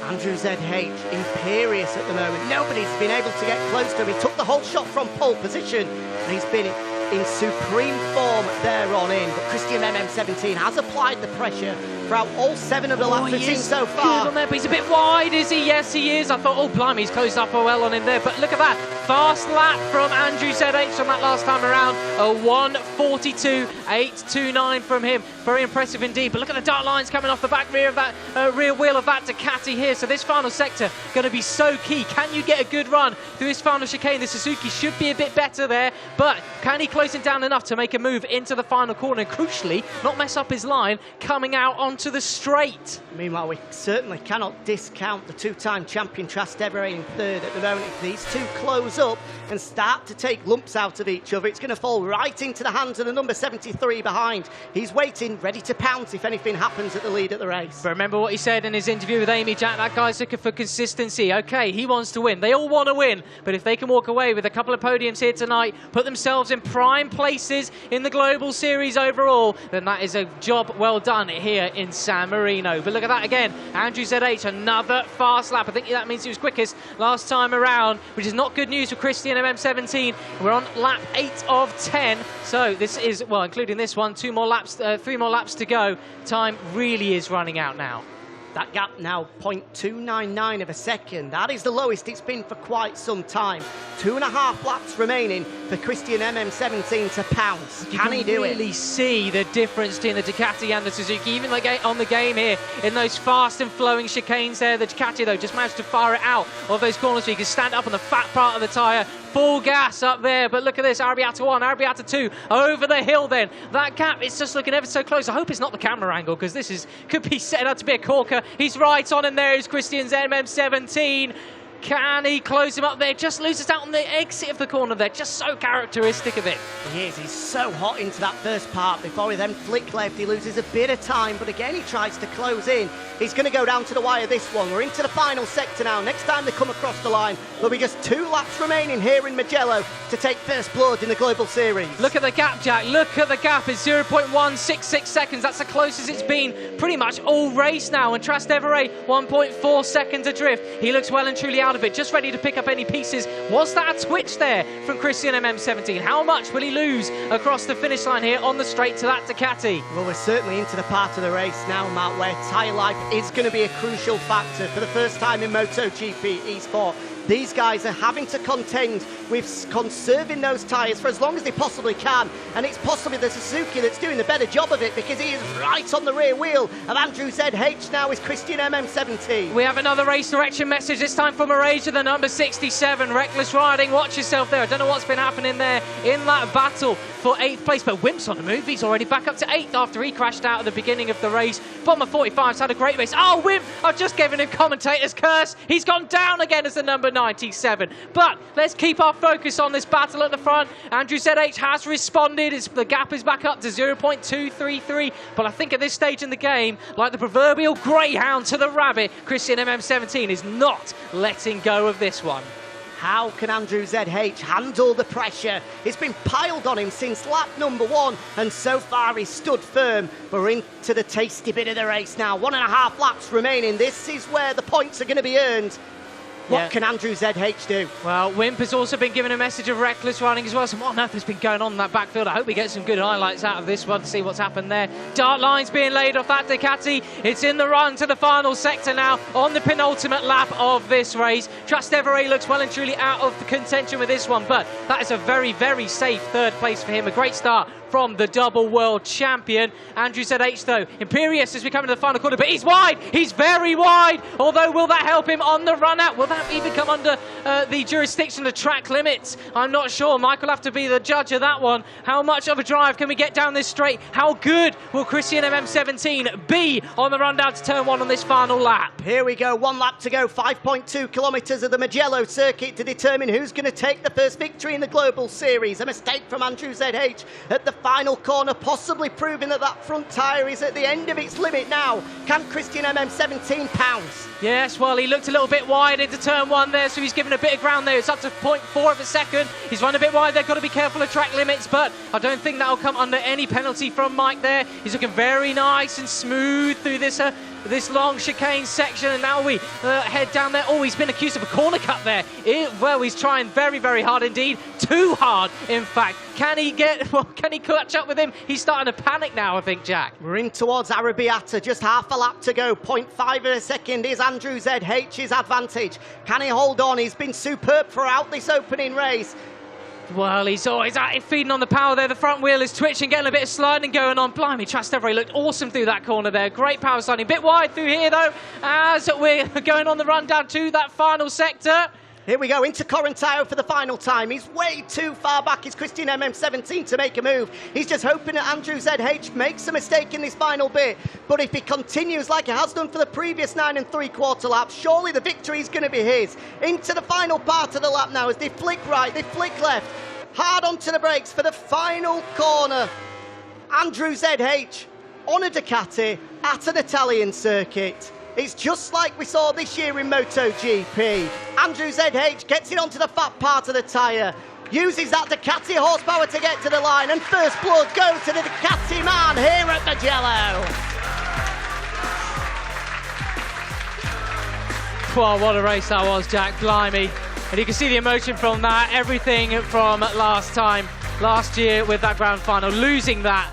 Andrew ZH, imperious at the moment. Nobody's been able to get close to him. He took the whole shot from pole position, and he's been in supreme form there on in. But Christian MM17 has applied the pressure throughout all 7 of the laps we've seen so far. Good on there, but he's a bit wide, is he? Yes, he is. I thought, oh, blimey, he's closed up well on him there. But look at that. Fast lap from Andrew ZH from that last time around. A 1:42.829 from him. Very impressive indeed. But look at the dark lines coming off the back rear of that rear wheel of that Ducati here. So this final sector going to be so key. Can you get a good run through this final chicane? The Suzuki should be a bit better there, but can he close it down enough to make a move into the final corner and crucially not mess up his line coming out onto the straight? Meanwhile, we certainly cannot discount the 2-time champion Trastevere in 3rd at the moment. If these two close mix up and start to take lumps out of each other. It's going to fall right into the hands of the number 73 behind. He's waiting, ready to pounce if anything happens at the lead at the race. But remember what he said in his interview with Amy, Jack, that guy's looking for consistency. Okay, he wants to win. They all want to win. But if they can walk away with a couple of podiums here tonight, put themselves in prime places in the Global Series overall, then that is a job well done here in San Marino. But look at that again. Andrew ZH, another fast lap. I think that means he was quickest last time around, which is not good news for Christian MM17. We're on lap 8 of 10. So this is, well, including this one, 3 more laps to go. Time really is running out now. That gap now 0.299 of a second. That is the lowest it's been for quite some time. 2.5 laps remaining for Christian MM17 to pounce. Can he do it? You can really see the difference between the Ducati and the Suzuki, even on the game here, in those fast and flowing chicanes there. The Ducati, though, just managed to fire it out of those corners so you can stand up on the fat part of the tyre. Full gas up there, but look at this, Arrabbiata 1, Arrabbiata 2, over the hill then. That gap is just looking ever so close. I hope it's not the camera angle, because this could be set up to be a corker. He's right on, and there is Christian's MM17. Can he close him up there? Just loses out on the exit of the corner there. Just so characteristic of it. He is. He's so hot into that first part before he then flick left. He loses a bit of time, but again he tries to close in. He's going to go down to the wire this one. We're into the final sector now. Next time they come across the line, there'll be just 2 laps remaining here in Mugello to take first blood in the Global Series. Look at the gap, Jack. Look at the gap. It's 0.166 seconds. That's the closest it's been pretty much all race now. And Trastevere, 1.4 seconds adrift. He looks well and truly out of it, just ready to pick up any pieces. Was that a twitch there from Christian MM17? How much will he lose across the finish line here on the straight to that Ducati? Well, we're certainly into the part of the race now, Matt, where tyre life is going to be a crucial factor. For the first time in MotoGP eSport, these guys are having to contend with conserving those tyres for as long as they possibly can, and it's possibly the Suzuki that's doing the better job of it, because he is right on the rear wheel of Andrew ZH now is Christian MM17. We have another race direction message, this time from Malaysia, the number 67, Reckless Riding. Watch yourself there. I don't know what's been happening there in that battle for 8th place, but Wimp's on the move. He's already back up to 8th after he crashed out at the beginning of the race. Bomber 45's had a great race. Oh, Wimp, I've just given him commentator's curse. He's gone down again as the number 97. But let's keep our focus on this battle at the front. Andrew ZH has responded. The gap is back up to 0.233. But I think at this stage in the game, like the proverbial greyhound to the rabbit, Christian MM17 is not letting go of this one. How can Andrew ZH handle the pressure? It's been piled on him since lap number 1, and so far he's stood firm. We're into the tasty bit of the race now. 1.5 laps remaining. This is where the points are going to be earned. What can Andrew ZH do? Well, Wimp has also been given a message of reckless riding as well. So what on earth has been going on in that backfield? I hope we get some good highlights out of this one to see what's happened there. Dart lines being laid off that Ducati. It's in the run to the final sector now on the penultimate lap of this race. Trastevere looks well and truly out of the contention with this one, but that is a very, very safe 3rd place for him. A great start from the double world champion. Andrew ZH, though, imperious as we come into the final corner, but he's wide. He's very wide. Although, will that help him on the run out? Will that even come under the jurisdiction of track limits? I'm not sure. Mike will have to be the judge of that one. How much of a drive can we get down this straight? How good will Christian MM17 be on the run down to turn 1 on this final lap? Here we go. 1 lap to go. 5.2 kilometres of the Mugello circuit to determine who's going to take the first victory in the Global Series. A mistake from Andrew ZH at the final corner, possibly proving that that front tyre is at the end of its limit now. Can Christian MM17 pounce? Yes, well, he looked a little bit wide into turn 1 there, so he's given a bit of ground there. It's up to 0.4 of a second. He's run a bit wide. They've got to be careful of track limits, but I don't think that'll come under any penalty from Mike there. He's looking very nice and smooth through this long chicane section, and now we head down there. Oh, he's been accused of a corner cut there. Well, he's trying very, very hard indeed. Too hard, in fact. Can he catch up with him? He's starting to panic now, I think, Jack. We're in towards Arrabbiata, just half a lap to go. 0.5 of a second is Andrew ZH's advantage. Can he hold on? He's been superb throughout this opening race. Well, he's always feeding on the power there. The front wheel is twitching, getting a bit of sliding going on. Blimey, Trastevere looked awesome through that corner there. Great power sliding. A bit wide through here, though, as we're going on the run down to that final sector. Here we go, into Quartararo for the final time. He's way too far back. It's Christian MM17 to make a move. He's just hoping that Andrew ZH makes a mistake in this final bit. But if he continues like he has done for the previous 9 3/4 laps, surely the victory is going to be his. Into the final part of the lap now as they flick right, they flick left. Hard onto the brakes for the final corner. Andrew ZH on a Ducati at an Italian circuit. It's just like we saw this year in MotoGP. Andrew ZH gets it onto the fat part of the tyre, uses that Ducati horsepower to get to the line, and first blood goes to the Ducati man here at Mugello. Well, what a race that was, Jack, blimey. And you can see the emotion from that, everything from last year with that grand final, losing that.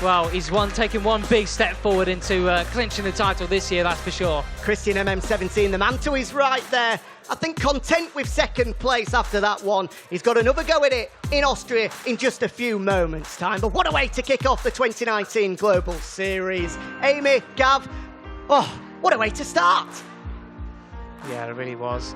Well, he's taking one big step forward into clinching the title this year, that's for sure. Christian MM17, the man to his right there. I think content with second place after that one. He's got another go at it in Austria in just a few moments' time. But what a way to kick off the 2019 Global Series. Amy, Gav, oh, what a way to start. Yeah, it really was.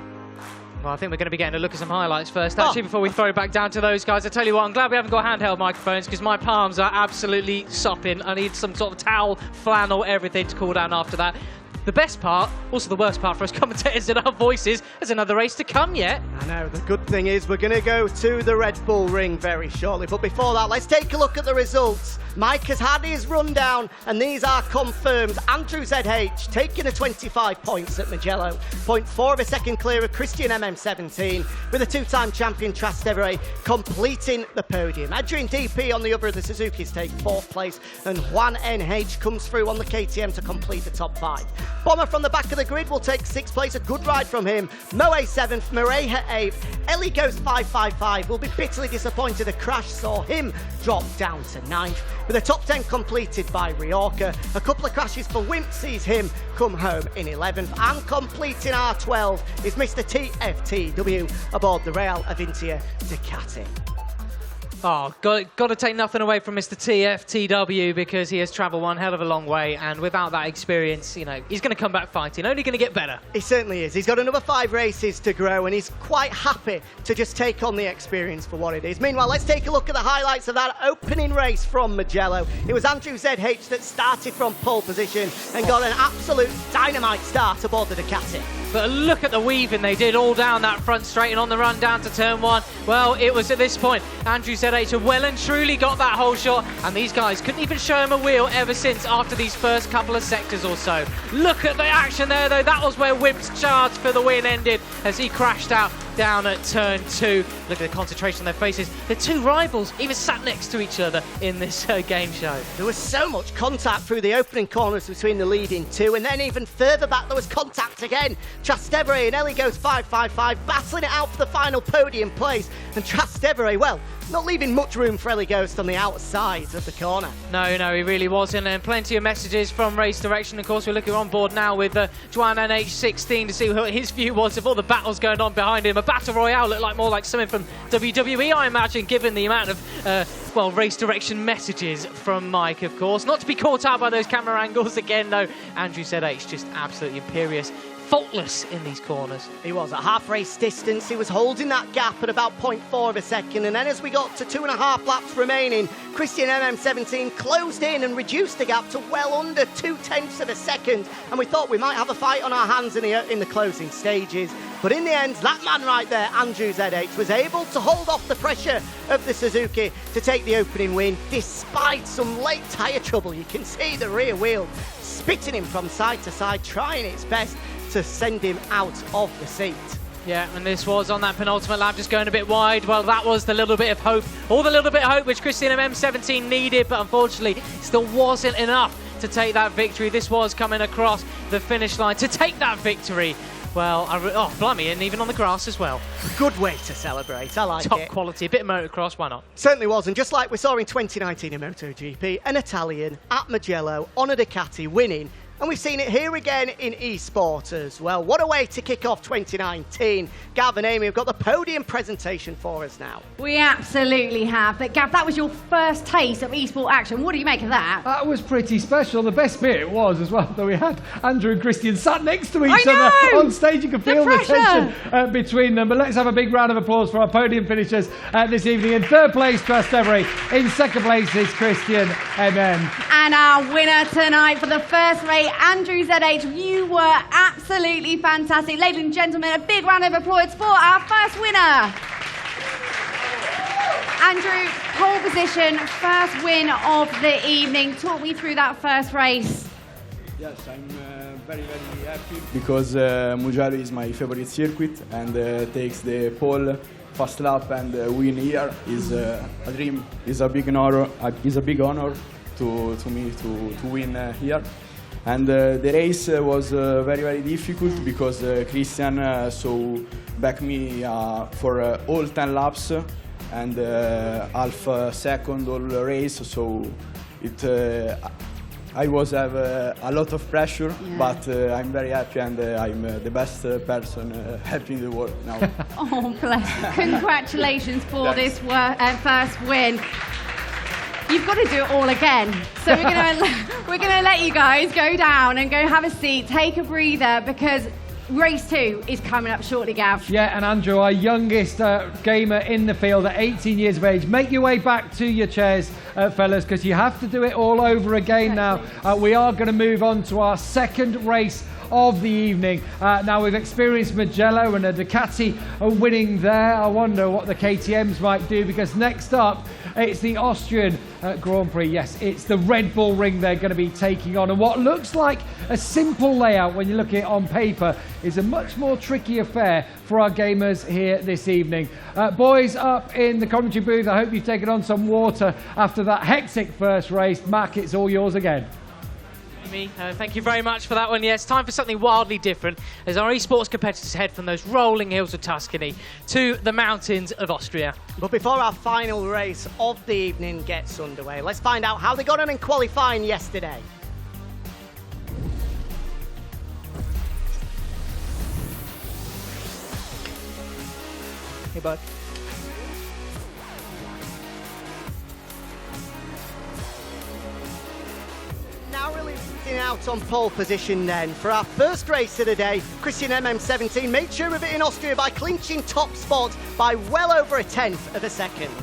Well, I think we're going to be getting a look at some highlights first, actually, before we throw it back down to those guys. I tell you what, I'm glad we haven't got handheld microphones because my palms are absolutely sopping. I need some sort of towel, flannel, everything to cool down after that. The best part, also the worst part for us commentators and our voices, there's another race to come yet. I know, the good thing is we're going to go to the Red Bull Ring very shortly. But before that, let's take a look at the results. Mike has had his rundown, and these are confirmed. Andrew ZH taking the 25 points at Mugello. 0.4 of a second clear of Christian MM17, with a two-time champion Trastevere completing the podium. Adrian DP on the other of the Suzuki's take 4th place, and Juan NH comes through on the KTM to complete the top 5. Bomber from the back of the grid will take 6th place, a good ride from him. Moe 7th, Mareja 8th, Ellie goes 555, will be bitterly disappointed a crash saw him drop down to 9th. With a top 10 completed by Rioja, a couple of crashes for Wimp sees him come home in 11th, and completing R12 is Mr. TFTW aboard the Real Avintia Ducati. Oh, got to take nothing away from Mr. TFTW because he has travelled one hell of a long way, and without that experience, you know, he's going to come back fighting, only going to get better. He certainly is. He's got another 5 races to grow, and he's quite happy to just take on the experience for what it is. Meanwhile, let's take a look at the highlights of that opening race from Mugello. It was Andrew ZH that started from pole position and got an absolute dynamite start aboard the Ducati. But look at the weaving they did all down that front straight and on the run down to turn 1. Well, it was at this point Andrew ZH had well and truly got that whole shot, and these guys couldn't even show him a wheel ever since after these first couple of sectors or so. Look at the action there, though. That was where Wimp's charge for the win ended as he crashed out down at turn 2. Look at the concentration on their faces. The two rivals even sat next to each other in this game show. There was so much contact through the opening corners between the leading two, and then even further back there was contact again. Trastevere and Ellie goes 555, battling it out for the final podium place, and Trastevere, well, not leaving much room for Ellie Ghost on the outside of the corner. No, he really wasn't, and plenty of messages from Race Direction. Of course, we're looking on board now with Juan NH16 to see what his view was of all the battles going on behind him. A battle royale looked more like something from WWE, I imagine, given the amount of, Race Direction messages from Mike, of course. Not to be caught out by those camera angles again, though. Andrew ZH just absolutely imperious. Faultless in these corners. He was at half race distance. He was holding that gap at about 0.4 of a second, and then as we got to 2.5 laps remaining, Christian MM17 closed in and reduced the gap to well under 0.2 of a second, and we thought we might have a fight on our hands in the closing stages. But in the end, that man right there, Andrew ZH, was able to hold off the pressure of the Suzuki to take the opening win, despite some late tyre trouble. You can see the rear wheel spitting him from side to side, trying its best to send him out of the seat. Yeah, and this was on that penultimate lap, just going a bit wide. Well, that was the little bit of hope, all the little bit of hope which Christian MM17 needed, but unfortunately still wasn't enough to take that victory. This was coming across the finish line to take that victory. Well, oh, blimey, and even on the grass as well. Good way to celebrate, I like it. Top quality, a bit of motocross, why not? Certainly was, and just like we saw in 2019 in MotoGP, an Italian at Mugello on a Ducati winning And we've seen it here again in eSport as well. What a way to kick off 2019. Gav and Amy have got the podium presentation for us now. We absolutely have. But Gav, that was your first taste of eSport action. What do you make of that? That was pretty special. The best bit was as well that we had Andrew and Christian sat next to each other on stage. You could feel the tension between them. But let's have a big round of applause for our podium finishers this evening. In third place, Trastevere. In second place is Christian MM. And our winner tonight for the first race, Andrew ZH, you were absolutely fantastic. Ladies and gentlemen, a big round of applause for our first winner. Andrew, pole position, first win of the evening. Talk me through that first race. Yes, I'm very, very happy because Mugello is my favorite circuit, and takes the pole fast lap and win here is a dream. Is a big honor. Is a big honor to me to win here. And the race was very, very difficult because Christian backed me for all 10 laps and half second all race. So I was have a lot of pressure, but I'm very happy, and I'm the best person happy in the world now. Oh, bless. Congratulations for this first win. You've got to do it all again. So we're gonna let you guys go down and go have a seat, take a breather, because race 2 is coming up shortly, Gav. Yeah, and Andrew, our youngest gamer in the field at 18 years of age. Make your way back to your chairs, fellas, because you have to do it all over again now. We are going to move on to our second race of the evening. Now we've experienced Mugello and a Ducati winning there. I wonder what the KTMs might do, because next up it's the Austrian Grand Prix. Yes, it's the Red Bull Ring they're going to be taking on, and what looks like a simple layout when you look at it on paper is a much more tricky affair for our gamers here this evening. Boys up in the commentary booth, I hope you've taken on some water after that hectic first race. Mac, it's all yours again. Thank you very much for that one. Yes, time for something wildly different as our esports competitors head from those rolling hills of Tuscany to the mountains of Austria. But before our final race of the evening gets underway, let's find out how they got on in qualifying yesterday. Hey, bud. Now really out on pole position then for our first race of the day. Christian MM17 made sure of it in Austria by clinching top spot by well over a tenth of a second.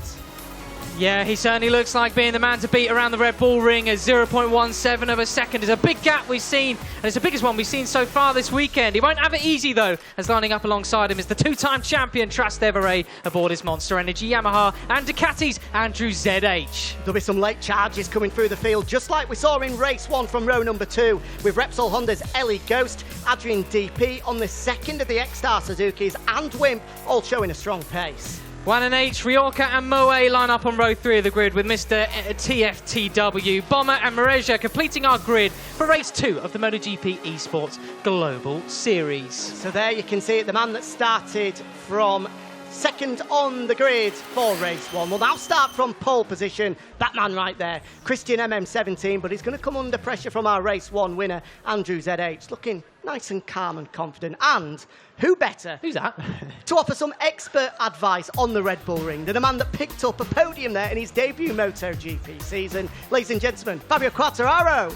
Yeah, he certainly looks like being the man to beat around the Red Bull Ring. As 0.17 of a second is a big gap we've seen, and it's the biggest one we've seen so far this weekend. He won't have it easy though, as lining up alongside him is the two-time champion Trastevere aboard his Monster Energy Yamaha and Ducati's Andrew ZH. There'll be some late charges coming through the field, just like we saw in race 1 from row number 2, with Repsol Honda's Ellie Ghost, Adrian DP on the second of the X-Star Suzukis, and Wimp all showing a strong pace. Juan and H, Rioja and Moe line up on row 3 of the grid with Mr. TFTW. Bomber and Mareja completing our grid for race 2 of the MotoGP eSports Global Series. So there you can see it, the man that started from second on the grid for race 1 will now start from pole position. That man right there, Christian MM17, but he's going to come under pressure from our race 1 winner, Andrew ZH, looking nice and calm and confident. And who better? Who's that? To offer some expert advice on the Red Bull Ring than a man that picked up a podium there in his debut MotoGP season. Ladies and gentlemen, Fabio Quartararo.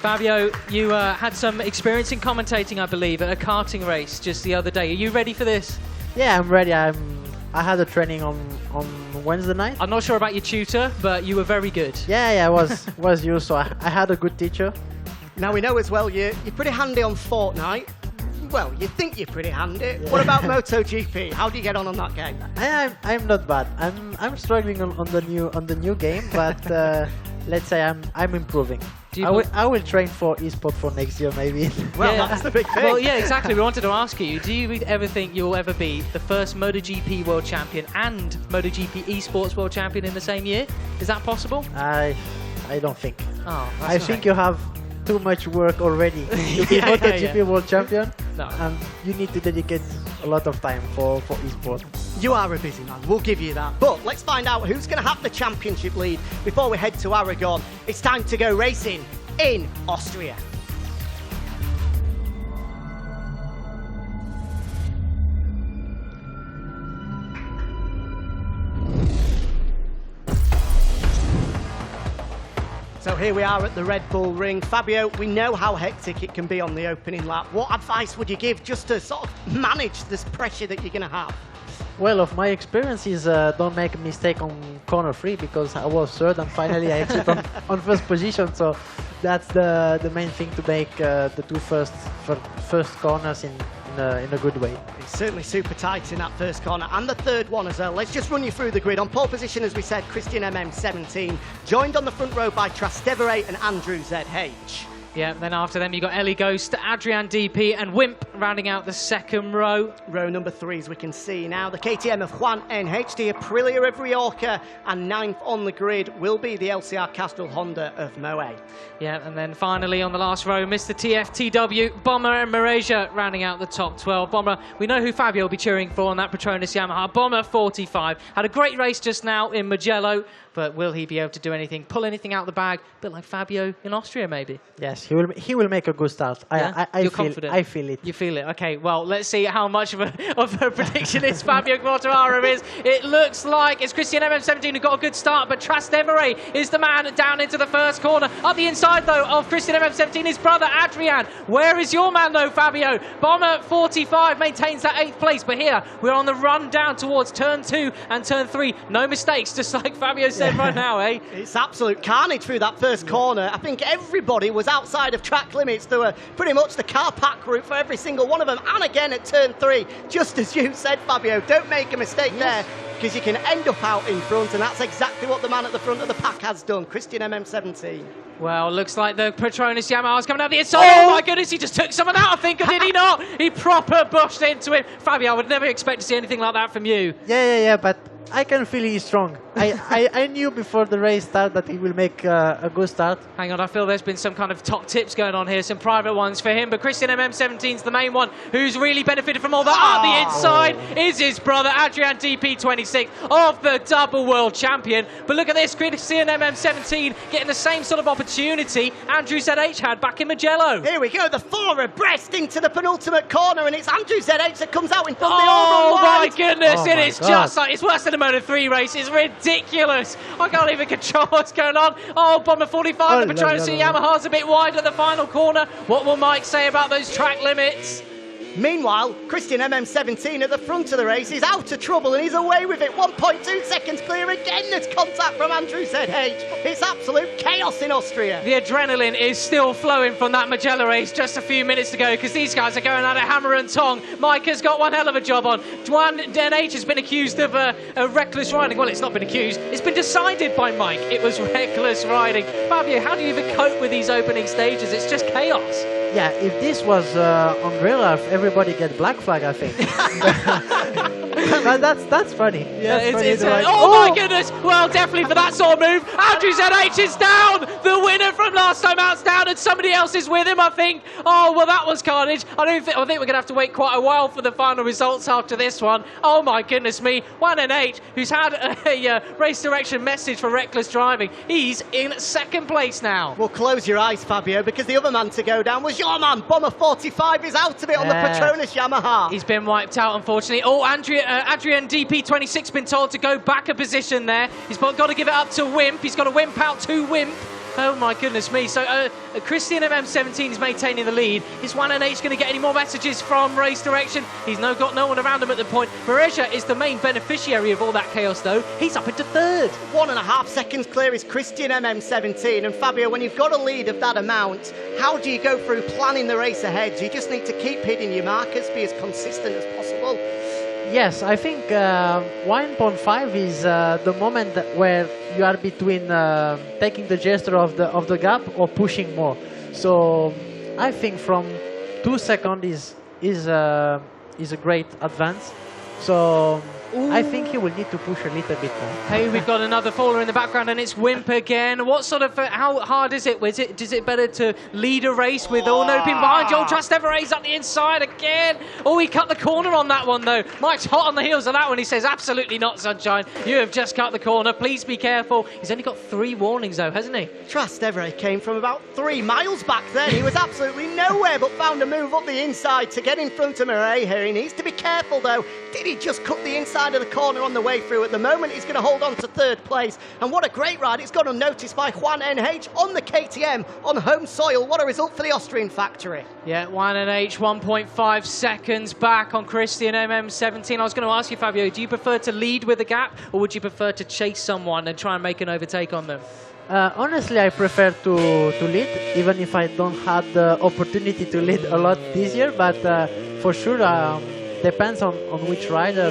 Fabio, you had some experience in commentating, I believe, at a karting race just the other day. Are you ready for this? Yeah, I'm ready. I had a training on Wednesday night. I'm not sure about your tutor, but you were very good. Yeah, was you. So I had a good teacher. Now we know as well you're pretty handy on Fortnite. Well, you think you're pretty handy. Yeah. What about MotoGP? How do you get on that game? I'm not bad. I'm struggling on the new game, but let's say I'm improving. I will train for eSport for next year, maybe. Well, yeah, that's the big thing. Well, yeah, exactly. We wanted to ask you, do you ever think you'll ever be the first MotoGP World Champion and MotoGP eSports World Champion in the same year? Is that possible? I don't think. Oh, I think you have too much work already to be MotoGP World Champion, and you need to dedicate a lot of time for eSport. You are a busy man, we'll give you that. But let's find out who's going to have the championship lead before we head to Aragon. It's time to go racing in Austria. So here we are at the Red Bull Ring. Fabio, we know how hectic it can be on the opening lap. What advice would you give just to sort of manage this pressure that you're going to have? Well, of my experience is don't make a mistake on corner 3 because I was third and finally I exit on first position. So that's the main thing to make the two first corners in a good way. It's certainly super tight in that first corner and the third one as well. Let's just run you through the grid. On pole position, as we said, Christian MM17, joined on the front row by Trastevere and Andrew ZH. Yeah, then after them you got Ellie Ghost, Adrian DP and Wimp rounding out the second row. Row number 3, as we can see now, the KTM of Juan NH, the Aprilia of Rioja, and 9th on the grid will be the LCR Castrol Honda of Moe. Yeah, and then finally on the last row, Mr. TFTW, Bomber and Mareja rounding out the top 12. Bomber, we know who Fabio will be cheering for on that Petronas Yamaha. Bomber 45, had a great race just now in Mugello, but will he be able to do anything, pull anything out of the bag, a bit like Fabio in Austria maybe? Yes, he will make a good start. Yeah? You're confident? I feel it. You feel it? Okay, well, let's see how much of a prediction it's Fabio Quartararo is. It looks like it's Christian MM17 who got a good start, but Trastevere is the man down into the first corner. Up the inside, though, of Christian MM17, his brother Adrian. Where is your man, though, Fabio? Bomber 45 maintains that 8th place, but here we're on the run down towards turn 2 and turn 3. No mistakes, just like Fabio said right now, eh? It's absolute carnage through that first corner. I think everybody was outside of track limits. There were pretty much the car pack route for every single one of them. And again at turn 3, just as you said, Fabio, don't make a mistake there, because you can end up out in front, and that's exactly what the man at the front of the pack has done, Christian MM17. Well, looks like the Petronas Yamaha's coming out the inside. Oh my goodness, he just took someone out, I think, or did he not? He proper bushed into him. Fabio, I would never expect to see anything like that from you. Yeah, but I can feel he's strong. I knew before the race start that he will make a good start. Hang on, I feel there's been some kind of top tips going on here, some private ones for him, but Christian MM17's the main one who's really benefited from all that. At the inside is his brother, Adrian DP26, of the double world champion. But look at this, Christian MM17 getting the same sort of opportunity Andrew ZH had back in Mugello. Here we go, the 4 abreast into the penultimate corner, and it's Andrew ZH that comes out in front of the all-run wide. My goodness, it is just like, it's worse than a Moto3 race. It's ridiculous. I can't even control what's going on. Oh, Bomber 45, the Petronas Yamaha's a bit wide at the final corner. What will Mike say about those track limits? Meanwhile, Christian MM17 at the front of the race is out of trouble and he's away with it. 1.2 seconds clear again. There's contact from Andrew ZH. It's absolute chaos in Austria. The adrenaline is still flowing from that Mugello race just a few minutes ago, because these guys are going at it hammer and tong. Mike has got one hell of a job on. Juan NH has been accused of a reckless riding. Well, it's not been accused. It's been decided by Mike. It was reckless riding. Fabio, how do you even cope with these opening stages? It's just chaos. Yeah, if this was on real life, everybody get black flag, I think. But that's funny. Yeah, oh my goodness! Well, definitely for that sort of move, Andrew ZH is down. The winner from last time out's down, and somebody else is with him, I think. Oh well, that was carnage. I think we're going to have to wait quite a while for the final results after this one. Oh my goodness me! Juan NH, who's had a race direction message for reckless driving, he's in second place now. Well, close your eyes, Fabio, because the other man to go down was your man. Bomber 45 is out of it on the Petronas Yamaha. He's been wiped out, unfortunately. Oh, Adrian DP26 been told to go back a position there. He's got to give it up to Wimp. He's got to Wimp out to Wimp. Oh my goodness me. So Christian MM17 is maintaining the lead. Is Juan NH going to get any more messages from race direction? He's got no one around him at the point. Mareja is the main beneficiary of all that chaos though. He's up into third. 1.5 seconds clear is Christian MM17. And Fabio, when you've got a lead of that amount, how do you go through planning the race ahead? You just need to keep hitting your markers, be as consistent as possible. Yes, I think 1.5 is the moment where you are between taking the gesture of the gap or pushing more. So I think from 2 seconds is a great advance. So I think he will need to push a little bit more. Hey, we've got another faller in the background, and it's Wimp again. What sort of, how hard is it? Is it better to lead a race with all no pin behind you? Trastevere's up the inside again. Oh, he cut the corner on that one, though. Mike's hot on the heels of that one. He says, absolutely not, Sunshine. You have just cut the corner. Please be careful. He's only got 3 warnings, though, hasn't he? Trastevere came from about 3 miles back then. He was absolutely nowhere, but found a move up the inside to get in front of Murray here. He needs to be careful, though. Did he just cut the inside of the corner on the way through? At the moment, he's going to hold on to 3rd place. And what a great ride. It's gone unnoticed by Juan NH on the KTM on home soil. What a result for the Austrian factory. Yeah, Juan NH 1.5 seconds back on Christian MM17. I was going to ask you, Fabio, do you prefer to lead with a gap, or would you prefer to chase someone and try and make an overtake on them? Honestly, I prefer to lead, even if I don't have the opportunity to lead a lot this year. But for sure, depends on which rider.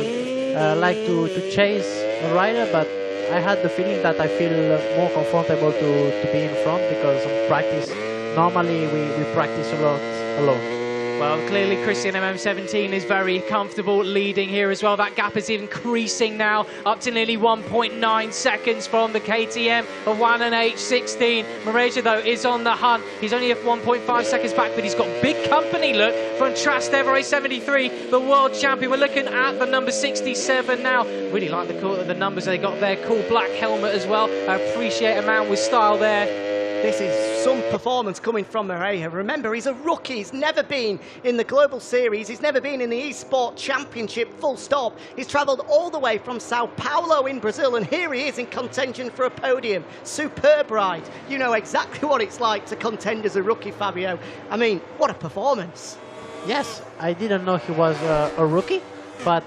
Like to chase a rider, but I had the feeling that I feel more comfortable to be in front, because on practice, normally we practice a lot alone. Well, clearly Christian MM17 is very comfortable leading here as well. That gap is increasing now, up to nearly 1.9 seconds from the KTM of Juan NH16. Mareja, though, is on the hunt. He's only 1.5 seconds back, but he's got big company, look, from Trastevere 73, the world champion. We're looking at the number 67 now. Really like the numbers they got there. Cool black helmet as well. I appreciate a man with style there. This is some performance coming from Moreira. Remember, he's a rookie. He's never been in the Global Series. He's never been in the eSport Championship, full stop. He's travelled all the way from Sao Paulo in Brazil, and here he is in contention for a podium. Superb ride. You know exactly what it's like to contend as a rookie, Fabio. I mean, what a performance.です. I didn't know he was a rookie, but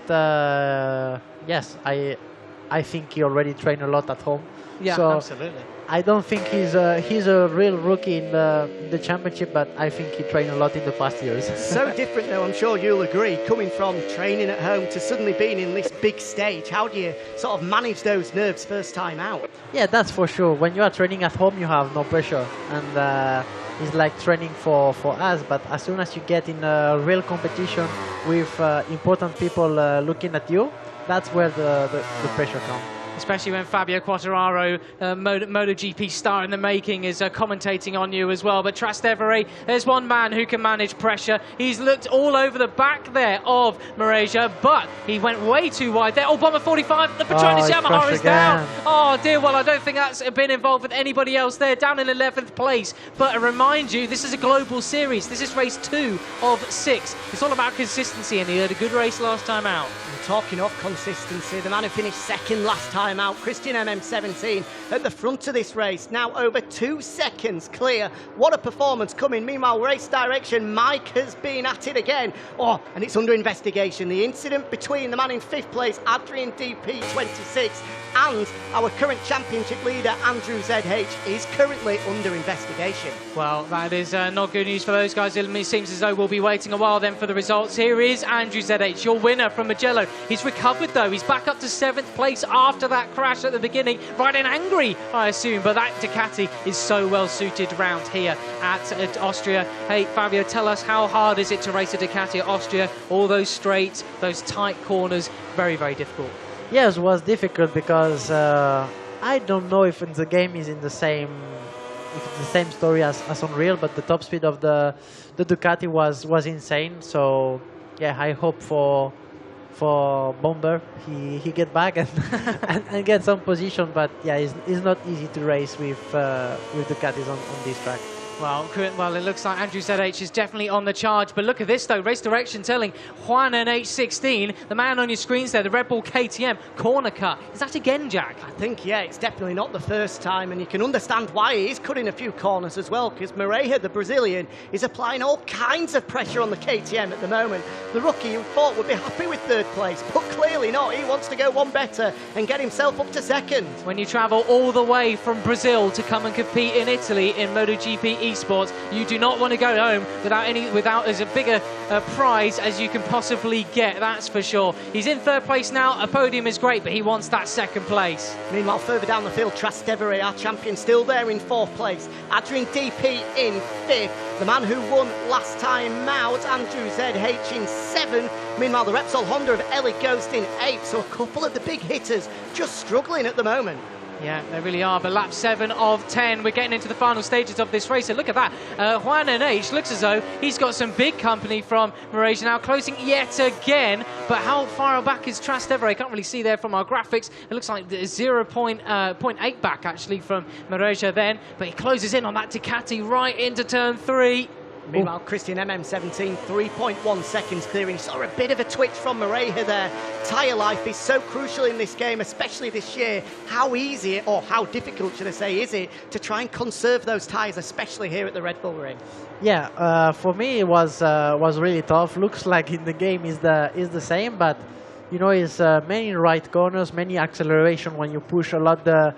yes, I think he already trained a lot at home. Yeah, so absolutely. I don't think he's a real rookie in the championship, but I think he trained a lot in the past years. So different, though, I'm sure you'll agree, coming from training at home to suddenly being in this big stage. How do you sort of manage those nerves first time out? Yeah, that's for sure. When you are training at home, you have no pressure, and it's like training for us. But as soon as you get in a real competition with important people looking at you, that's where the pressure comes. Especially when Fabio Quartararo, MotoGP star in the making, is commentating on you as well. But Trastevere, there's one man who can manage pressure. He's looked all over the back there of Mareja, but he went way too wide there. Oh, Bomber 45, the Petronas Yamaha is down. Oh dear, well, I don't think that's been involved with anybody else there, down in 11th place. But I remind you, this is a global series. This is race 2 of 6. It's all about consistency, and he had a good race last time out. And talking of consistency, the man who finished second last time out, Christian MM17, at the front of this race, now over 2 seconds clear. What a performance coming. Meanwhile, race direction, Mike has been at it again. Oh, and it's under investigation. The incident between the man in 5th place, Adrian DP26, and our current championship leader, Andrew ZH, is currently under investigation. Well, that is not good news for those guys. It seems as though we'll be waiting a while then for the results. Here is Andrew ZH, your winner from Mugello. He's recovered, though. He's back up to 7th place after that crash at the beginning. Riding angry, I assume, but that Ducati is so well suited round here at Austria. Hey, Fabio, tell us, how hard is it to race a Ducati at Austria? All those straights, those tight corners, very, very difficult. Yes, it was difficult because I don't know if the game is in the same story as Unreal, but the top speed of the Ducati was insane. So yeah, I hope for Bomber he get back and get some position. But yeah, it's not easy to race with Ducatis on this track. Well, it looks like Andrew ZH is definitely on the charge. But look at this, though. Race direction telling Juan NH16, the man on your screens there, the Red Bull KTM, corner cut. Is that again, Jack? I think, yeah, it's definitely not the first time. And you can understand why he is cutting a few corners as well, because Moreira, the Brazilian, is applying all kinds of pressure on the KTM at the moment. The rookie you thought would be happy with 3rd place, but clearly not. He wants to go one better and get himself up to 2nd. When you travel all the way from Brazil to come and compete in Italy in MotoGP eSports. You do not want to go home without as a bigger prize as you can possibly get, that's for sure. He's in third place now. A podium is great, but he wants that second place. Meanwhile, further down the field, Trastevere, our champion, still there in fourth place. Adrian DP in fifth. The man who won last time out, Andrew ZH in seventh. Meanwhile, the Repsol Honda of Ellie Ghost in eighth. So a couple of the big hitters just struggling at the moment. Yeah, they really are, but lap 7 of 10. We're getting into the final stages of this race, and look at that. Juan NH looks as though he's got some big company from Malaysia now, closing yet again. But how far back is Trastevere? I can't really see there from our graphics. It looks like 0.8 back, actually, from Malaysia then. But he closes in on that Ducati right into turn 3. Meanwhile, Christian MM17, 3.1 seconds clearing. Saw a bit of a twitch from Moreira there. Tyre life is so crucial in this game, especially this year. How easy, or how difficult, should I say, is it to try and conserve those tyres, especially here at the Red Bull Ring? Yeah, for me it was really tough. Looks like in the game is the same, but you know, it's many right corners, many acceleration when you push a lot the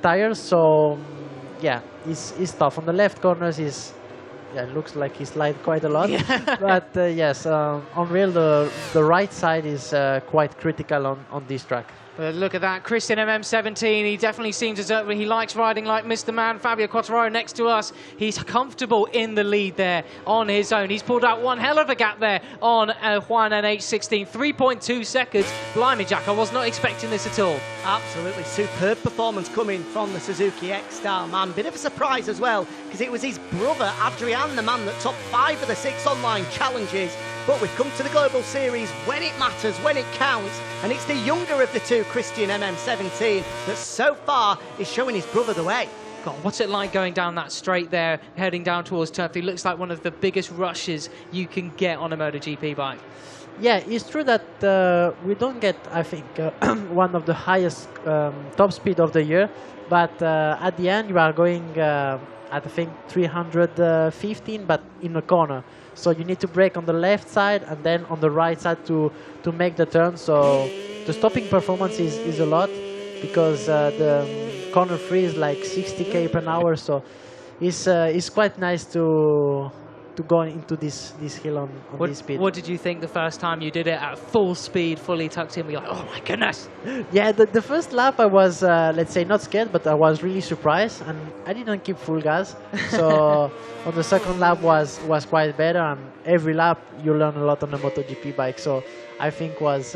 tires. So yeah, it's tough. On the left corners yeah, it looks like he slid quite a lot. Yeah. But yes, on real, the right side is quite critical on this track. But look at that, Christian MM17, he definitely seems as though he likes riding like Mr. Man. Fabio Quartararo next to us, he's comfortable in the lead there on his own. He's pulled out one hell of a gap there on Juan NH16, 3.2 seconds. Blimey, Jack, I was not expecting this at all. Absolutely superb performance coming from the Suzuki X-Star man. Bit of a surprise as well, because it was his brother, Adrian, the man that topped 5 of the 6 online challenges. But we've come to the Global Series when it matters, when it counts, and it's the younger of the two, Christian MM17, that so far is showing his brother the way. God, what's it like going down that straight there, heading down towards turn 3? Looks like one of the biggest rushes you can get on a MotoGP bike. Yeah, it's true that we don't get, I think, one of the highest top speed of the year, but at the end you are going at, I think, 315, but in a corner. So you need to brake on the left side and then on the right side to make the turn. So the stopping performance is a lot, because the corner 3 is like 60 km per hour. So it's quite nice to go into this hill on this speed. What did you think the first time you did it at full speed, fully tucked in? We're like, oh my goodness. Yeah, the first lap I was, let's say, not scared, but I was really surprised, and I didn't keep full gas. So on the second lap was quite better, and every lap you learn a lot on a MotoGP bike. So I think was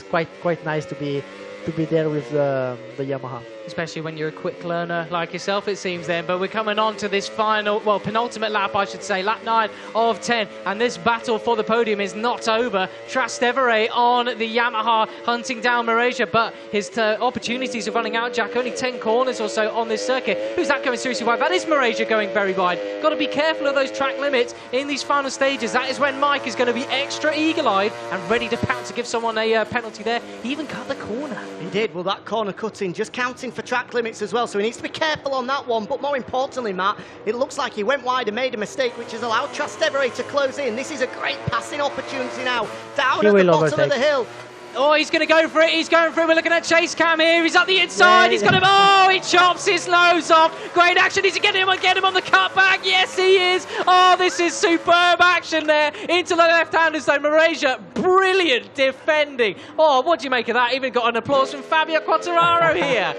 quite nice to be there with the Yamaha. Especially when you're a quick learner like yourself, it seems then. But we're coming on to this final, well, penultimate lap, I should say, lap 9 of 10. And this battle for the podium is not over. Trastevere on the Yamaha hunting down Malaysia, but his opportunities are running out, Jack. Only 10 corners or so on this circuit. Who's that going seriously wide? That is Malaysia going very wide. Got to be careful of those track limits in these final stages. That is when Mike is going to be extra eagle-eyed and ready to pounce to give someone a penalty there. He even cut the corner. He did. Well, that corner cutting, just counting for track limits as well, so he needs to be careful on that one. But more importantly, Matt, it looks like he went wide and made a mistake, which has allowed Trastevere to close in. This is a great passing opportunity now, down at the bottom of the hill. Oh, he's going to go for it. He's going for it. We're looking at chase cam here. He's at the inside. Yeah, he's got him. Oh, he chops his nose off. Great action. Is he getting him on the cutback? Yes, he is. Oh, this is superb action there. Into the left-handers, though. Malaysia, brilliant defending. Oh, what do you make of that? Even got an applause from Fabio Quartararo here.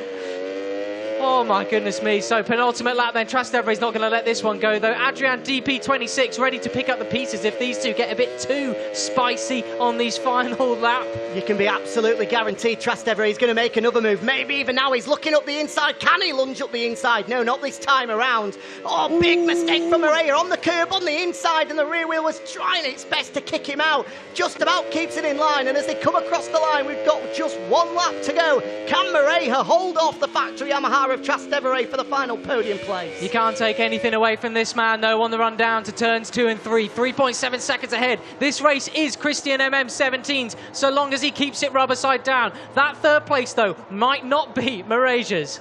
Oh my goodness me. So penultimate lap then. Trastevere's not going to let this one go though. Adrian DP26 ready to pick up the pieces if these two get a bit too spicy on these final lap. You can be absolutely guaranteed Trastevere is going to make another move. Maybe even now he's looking up the inside. Can he lunge up the inside? No, not this time around. Oh, big mistake from Moreira on the curb on the inside, and the rear wheel was trying its best to kick him out. Just about keeps it in line, and as they come across the line, we've got just one lap to go. Can Moreira hold off the factory Yamaha of Trastevere for the final podium place? You can't take anything away from this man though on the run down to turns 2 and 3. 3.7 seconds ahead. This race is Christian MM17's so long as he keeps it rubber side down. That third place though might not be Malaysia's.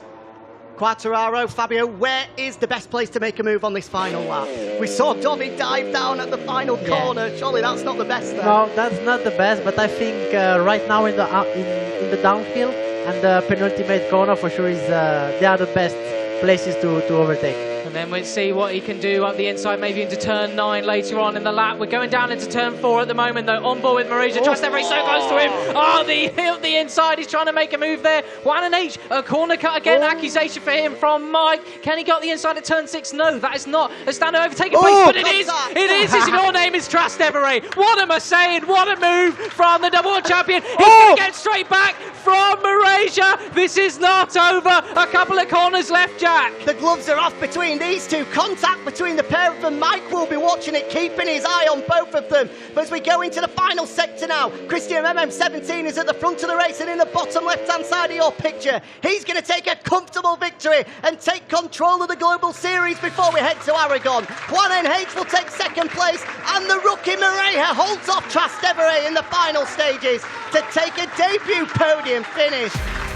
Quartararo, Fabio, where is the best place to make a move on this final lap? We saw Donny dive down at the final corner. Surely that's not the best though. No, that's not the best, but I think right now in the downhill and the penultimate corner for sure is they are the best places to overtake. And then we'll see what he can do up the inside, maybe into turn 9 later on in the lap. We're going down into turn 4 at the moment, though. On board with Mauricio. Trastevere so close to him. Oh, the inside. He's trying to make a move there. 1H, a corner cut again. Accusation for him from Mike. Can he get the inside at turn 6? No, that is not a standard overtaking place, but it is. It is. Your name is Trastevere. What am I saying? What a move from the double world champion. He's going to get straight back from Mauricio. This is not over. A couple of corners left, Jack. The gloves are off between these two. Contact between the pair of them. Mike will be watching it, keeping his eye on both of them. But as we go into the final sector now, Christian MM17 is at the front of the race and in the bottom left-hand side of your picture. He's going to take a comfortable victory and take control of the Global Series before we head to Aragon. 1NH will take second place, and the rookie Moreira holds off Trastevere in the final stages to take a debut podium finish.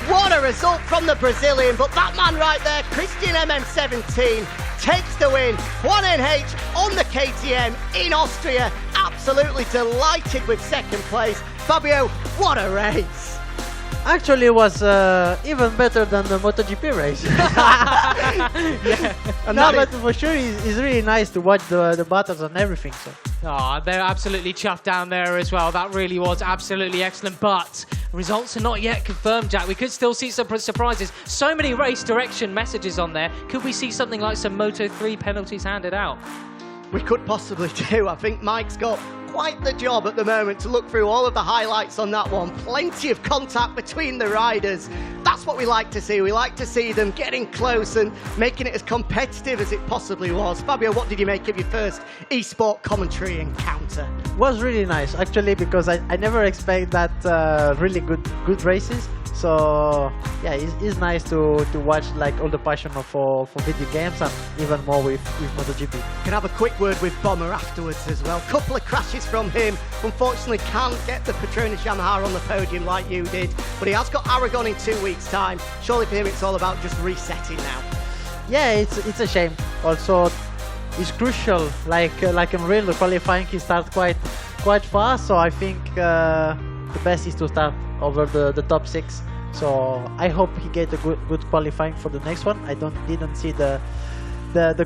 What a result from the Brazilian, but that man right there, Christian MM17, takes the win. 1NH on the KTM in Austria, absolutely delighted with second place. Fabio, what a race. Actually, it was even better than the MotoGP race. And no, but for sure, it's really nice to watch the battles and everything. So. Oh, they're absolutely chuffed down there as well. That really was absolutely excellent. But results are not yet confirmed, Jack. We could still see some surprises. So many race direction messages on there. Could we see something like some Moto3 penalties handed out? We could possibly do. I think Mike's got quite the job at the moment to look through all of the highlights on that one. Plenty of contact between the riders. That's what we like to see. We like to see them getting close and making it as competitive as it possibly was. Fabio, what did you make of your first eSport commentary encounter? It was really nice, actually, because I never expect that really good races. So yeah, it's nice to watch like all the passion for video games and even more with MotoGP. Can have a quick word with Bomber afterwards as well. Couple of crashes from him. Unfortunately can't get the Petronas Yamaha on the podium like you did, but he has got Aragon in 2 weeks' time. Surely for him it's all about just resetting now. Yeah, it's a shame. Also, it's crucial. Like in real, the qualifying he starts quite fast. So I think the best is to start over the top 6. So I hope he get a good qualifying for the next one. I didn't see the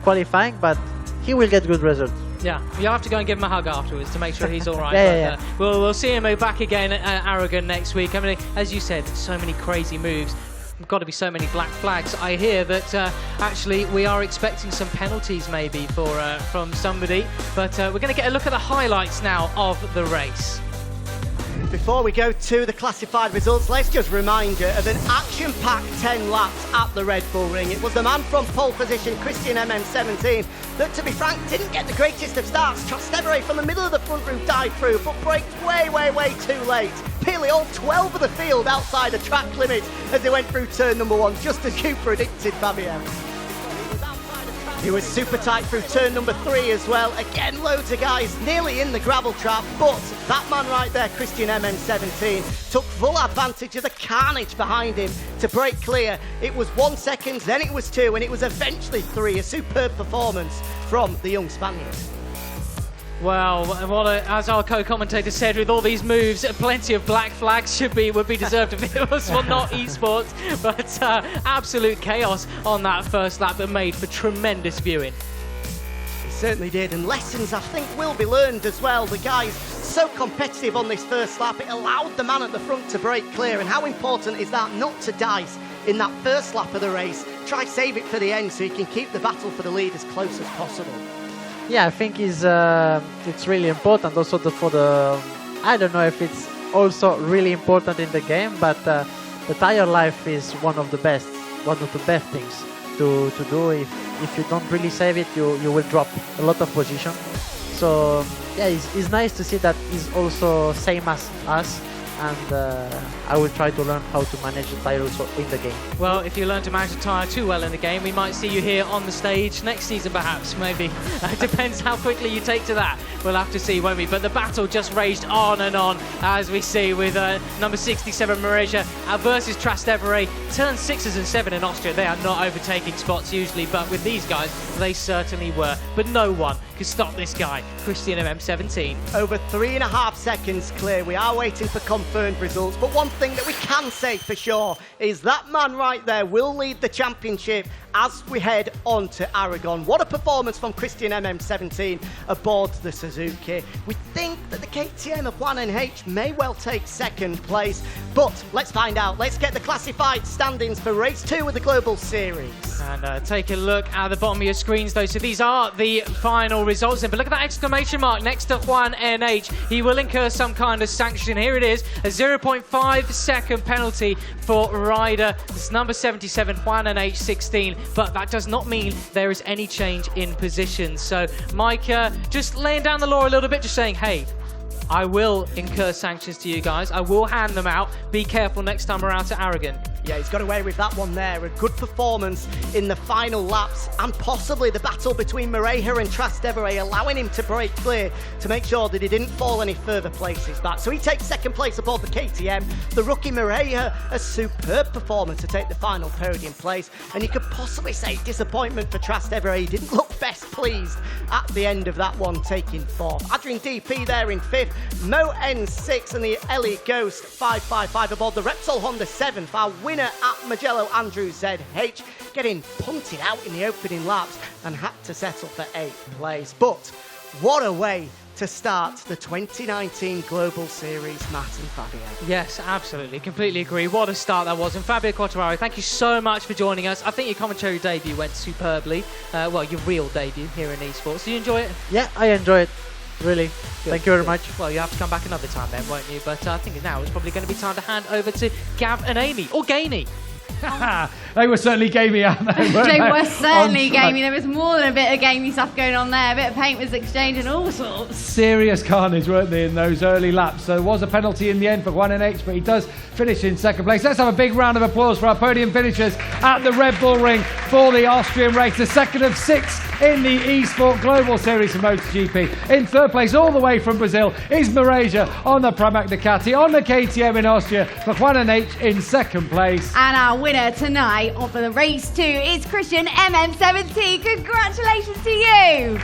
qualifying, but he will get good results. Yeah, you'll have to go and give him a hug afterwards to make sure he's all right. Yeah. We'll see him back again at Aragon next week. I mean, as you said, so many crazy moves. There's got to be so many black flags. I hear that actually we are expecting some penalties maybe from somebody, but we're going to get a look at the highlights now of the race. Before we go to the classified results, let's just remind you of an action-packed 10 laps at the Red Bull Ring. It was the man from pole position, Christian MM17, that, to be frank, didn't get the greatest of starts. Trastevere from the middle of the front room died through, but braked way too late. Nearly all 12 of the field outside the track limit as they went through turn number 1, just as you predicted, Fabio. He was super tight through turn number 3 as well. Again, loads of guys nearly in the gravel trap, but that man right there, Christian MM17, took full advantage of the carnage behind him to break clear. It was 1 second, then it was 2, and it was eventually 3. A superb performance from the young Spaniard. Well, as our co-commentator said, with all these moves, plenty of black flags would be deserved if it was not esports. But absolute chaos on that first lap that made for tremendous viewing. It certainly did, and lessons I think will be learned as well. The guys so competitive on this first lap, it allowed the man at the front to break clear. And how important is that not to dice in that first lap of the race? Try save it for the end so you can keep the battle for the lead as close as possible. Yeah, I think it's really important also for the. I don't know if it's also really important in the game, but the tire life is one of the best things to do. If you don't really save it, you will drop a lot of position. So yeah, it's nice to see that he's also same as us. And I will try to learn how to manage the tire also in the game. Well, if you learn to manage the tyre too well in the game, we might see you here on the stage next season perhaps, maybe. It depends how quickly you take to that. We'll have to see, won't we? But the battle just raged on and on, as we see with number 67 Mauricio versus Trastevere. Turn 6s and 7 in Austria, they are not overtaking spots usually, but with these guys, they certainly were. But no one could stop this guy, Christian MM17. Over 3.5 seconds clear. We are waiting for confirmed results, but one thing that we can say for sure is that man right there will lead the championship as we head on to Aragon. What a performance from Christian MM17 aboard the Suzuki. We think that the KTM of Juan NH may well take second place, but let's find out. Let's get the classified standings for race 2 of the Global Series. And take a look at the bottom of your screens, though. So these are the final results. But look at that exclamation mark next to Juan NH. He will incur some kind of sanction. Here it is, a 0.5 second penalty for rider. It's number 77, Juan NH 16. But that does not mean there is any change in position. So Mike just laying down the law a little bit, just saying, hey, I will incur sanctions to you guys. I will hand them out. Be careful next time around to Aragon. Yeah, he's got away with that one there. A good performance in the final laps, and possibly the battle between Moreira and Trastevere allowing him to break clear to make sure that he didn't fall any further places back. So he takes second place aboard the KTM. The rookie Moreira, a superb performance to take the final podium place. And you could possibly say disappointment for Trastevere. He didn't look best pleased at the end of that one, taking fourth. Adrian DP there in fifth. Mo N6 and the Ellie Ghost 555 aboard the Repsol Honda 7th. Our winner at Magello, Andrew ZH, getting punted out in the opening laps and had to settle for 8th place. But what a way to start the 2019 Global Series, Matt and Fabio. Yes, absolutely. Completely agree. What a start that was. And Fabio Quartararo, thank you so much for joining us. I think your commentary debut went superbly. Well, your real debut here in eSports. Did you enjoy it? Yeah, I enjoy it. Really. Good. Thank you very much. Well, you have to come back another time then, won't you? But I think now it's probably going to be time to hand over to Gav and Amy, or Gainey. They were certainly gamey, aren't they? They were certainly gamey. There was more than a bit of gamey stuff going on there. A bit of paint was exchanged and all sorts. Serious carnage, weren't they, in those early laps? So there was a penalty in the end for Juan NH, but he does finish in second place. Let's have a big round of applause for our podium finishers at the Red Bull Ring for the Austrian race. The second of 6 in the eSport Global Series for MotoGP. In third place, all the way from Brazil, is Moreira on the Pramac Ducati. On the KTM in Austria, for Juan NH in second place. And our winner tonight for the race 2 is Christian MM17. Congratulations to you!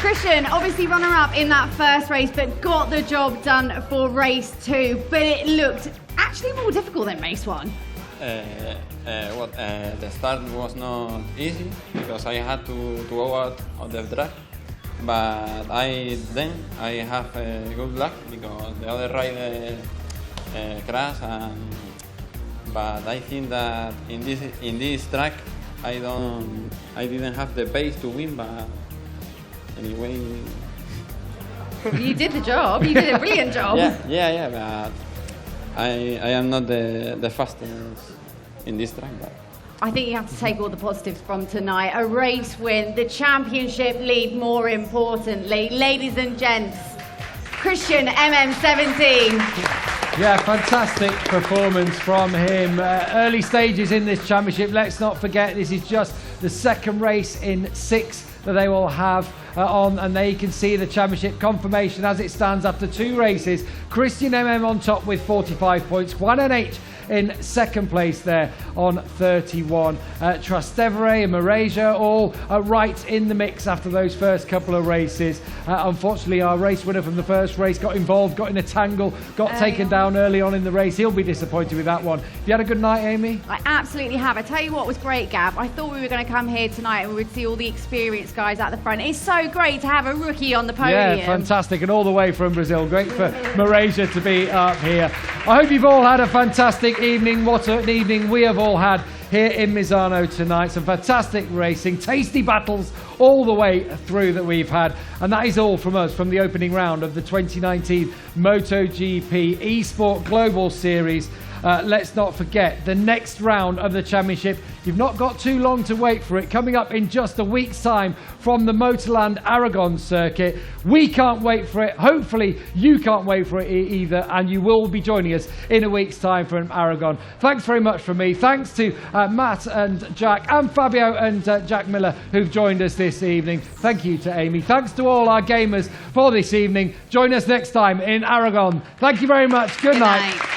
Christian, obviously runner-up in that first race, but got the job done for race 2. But it looked actually more difficult than race 1. The start was not easy because I had to go out of the track, but I have good luck because the other rider crashed, but I think that in this track I didn't have the pace to win, but anyway. You did the job. You did a brilliant job. Yeah, but I am not the fastest in this track, but I think you have to take all the positives from tonight. A race win, the championship lead more importantly. Ladies and gents, Christian MM17. Yeah, fantastic performance from him. Early stages in this championship. Let's not forget, this is just the second race in 6 that they will have on, and there you can see the championship confirmation as it stands after 2 races. Christian MM on top with 45 points. Juan NH in second place there on 31. Trastevere and Moreira all right in the mix after those first couple of races. Unfortunately, our race winner from the first race got involved, got in a tangle, got taken down early on in the race. He'll be disappointed with that one. Have you had a good night, Amy? I absolutely have. I tell you what was great, Gav. I thought we were going to come here tonight and we would see all the experienced guys at the front. It's so great to have a rookie on the podium. Yeah, fantastic. And all the way from Brazil. Great for Moreira to be up here. I hope you've all had a fantastic evening. What an evening we have all had here in Misano tonight. Some fantastic racing, tasty battles all the way through that we've had. And that is all from us from the opening round of the 2019 MotoGP eSport Global Series. Let's not forget the next round of the championship. You've not got too long to wait for it. Coming up in just a week's time from the Motorland Aragon circuit. We can't wait for it. Hopefully you can't wait for it either, and you will be joining us in a week's time from Aragon. Thanks very much from me. Thanks to Matt and Jack and Fabio and Jack Miller who've joined us this evening. Thank you to Amy. Thanks to all our gamers for this evening. Join us next time in Aragon. Thank you very much. Good night.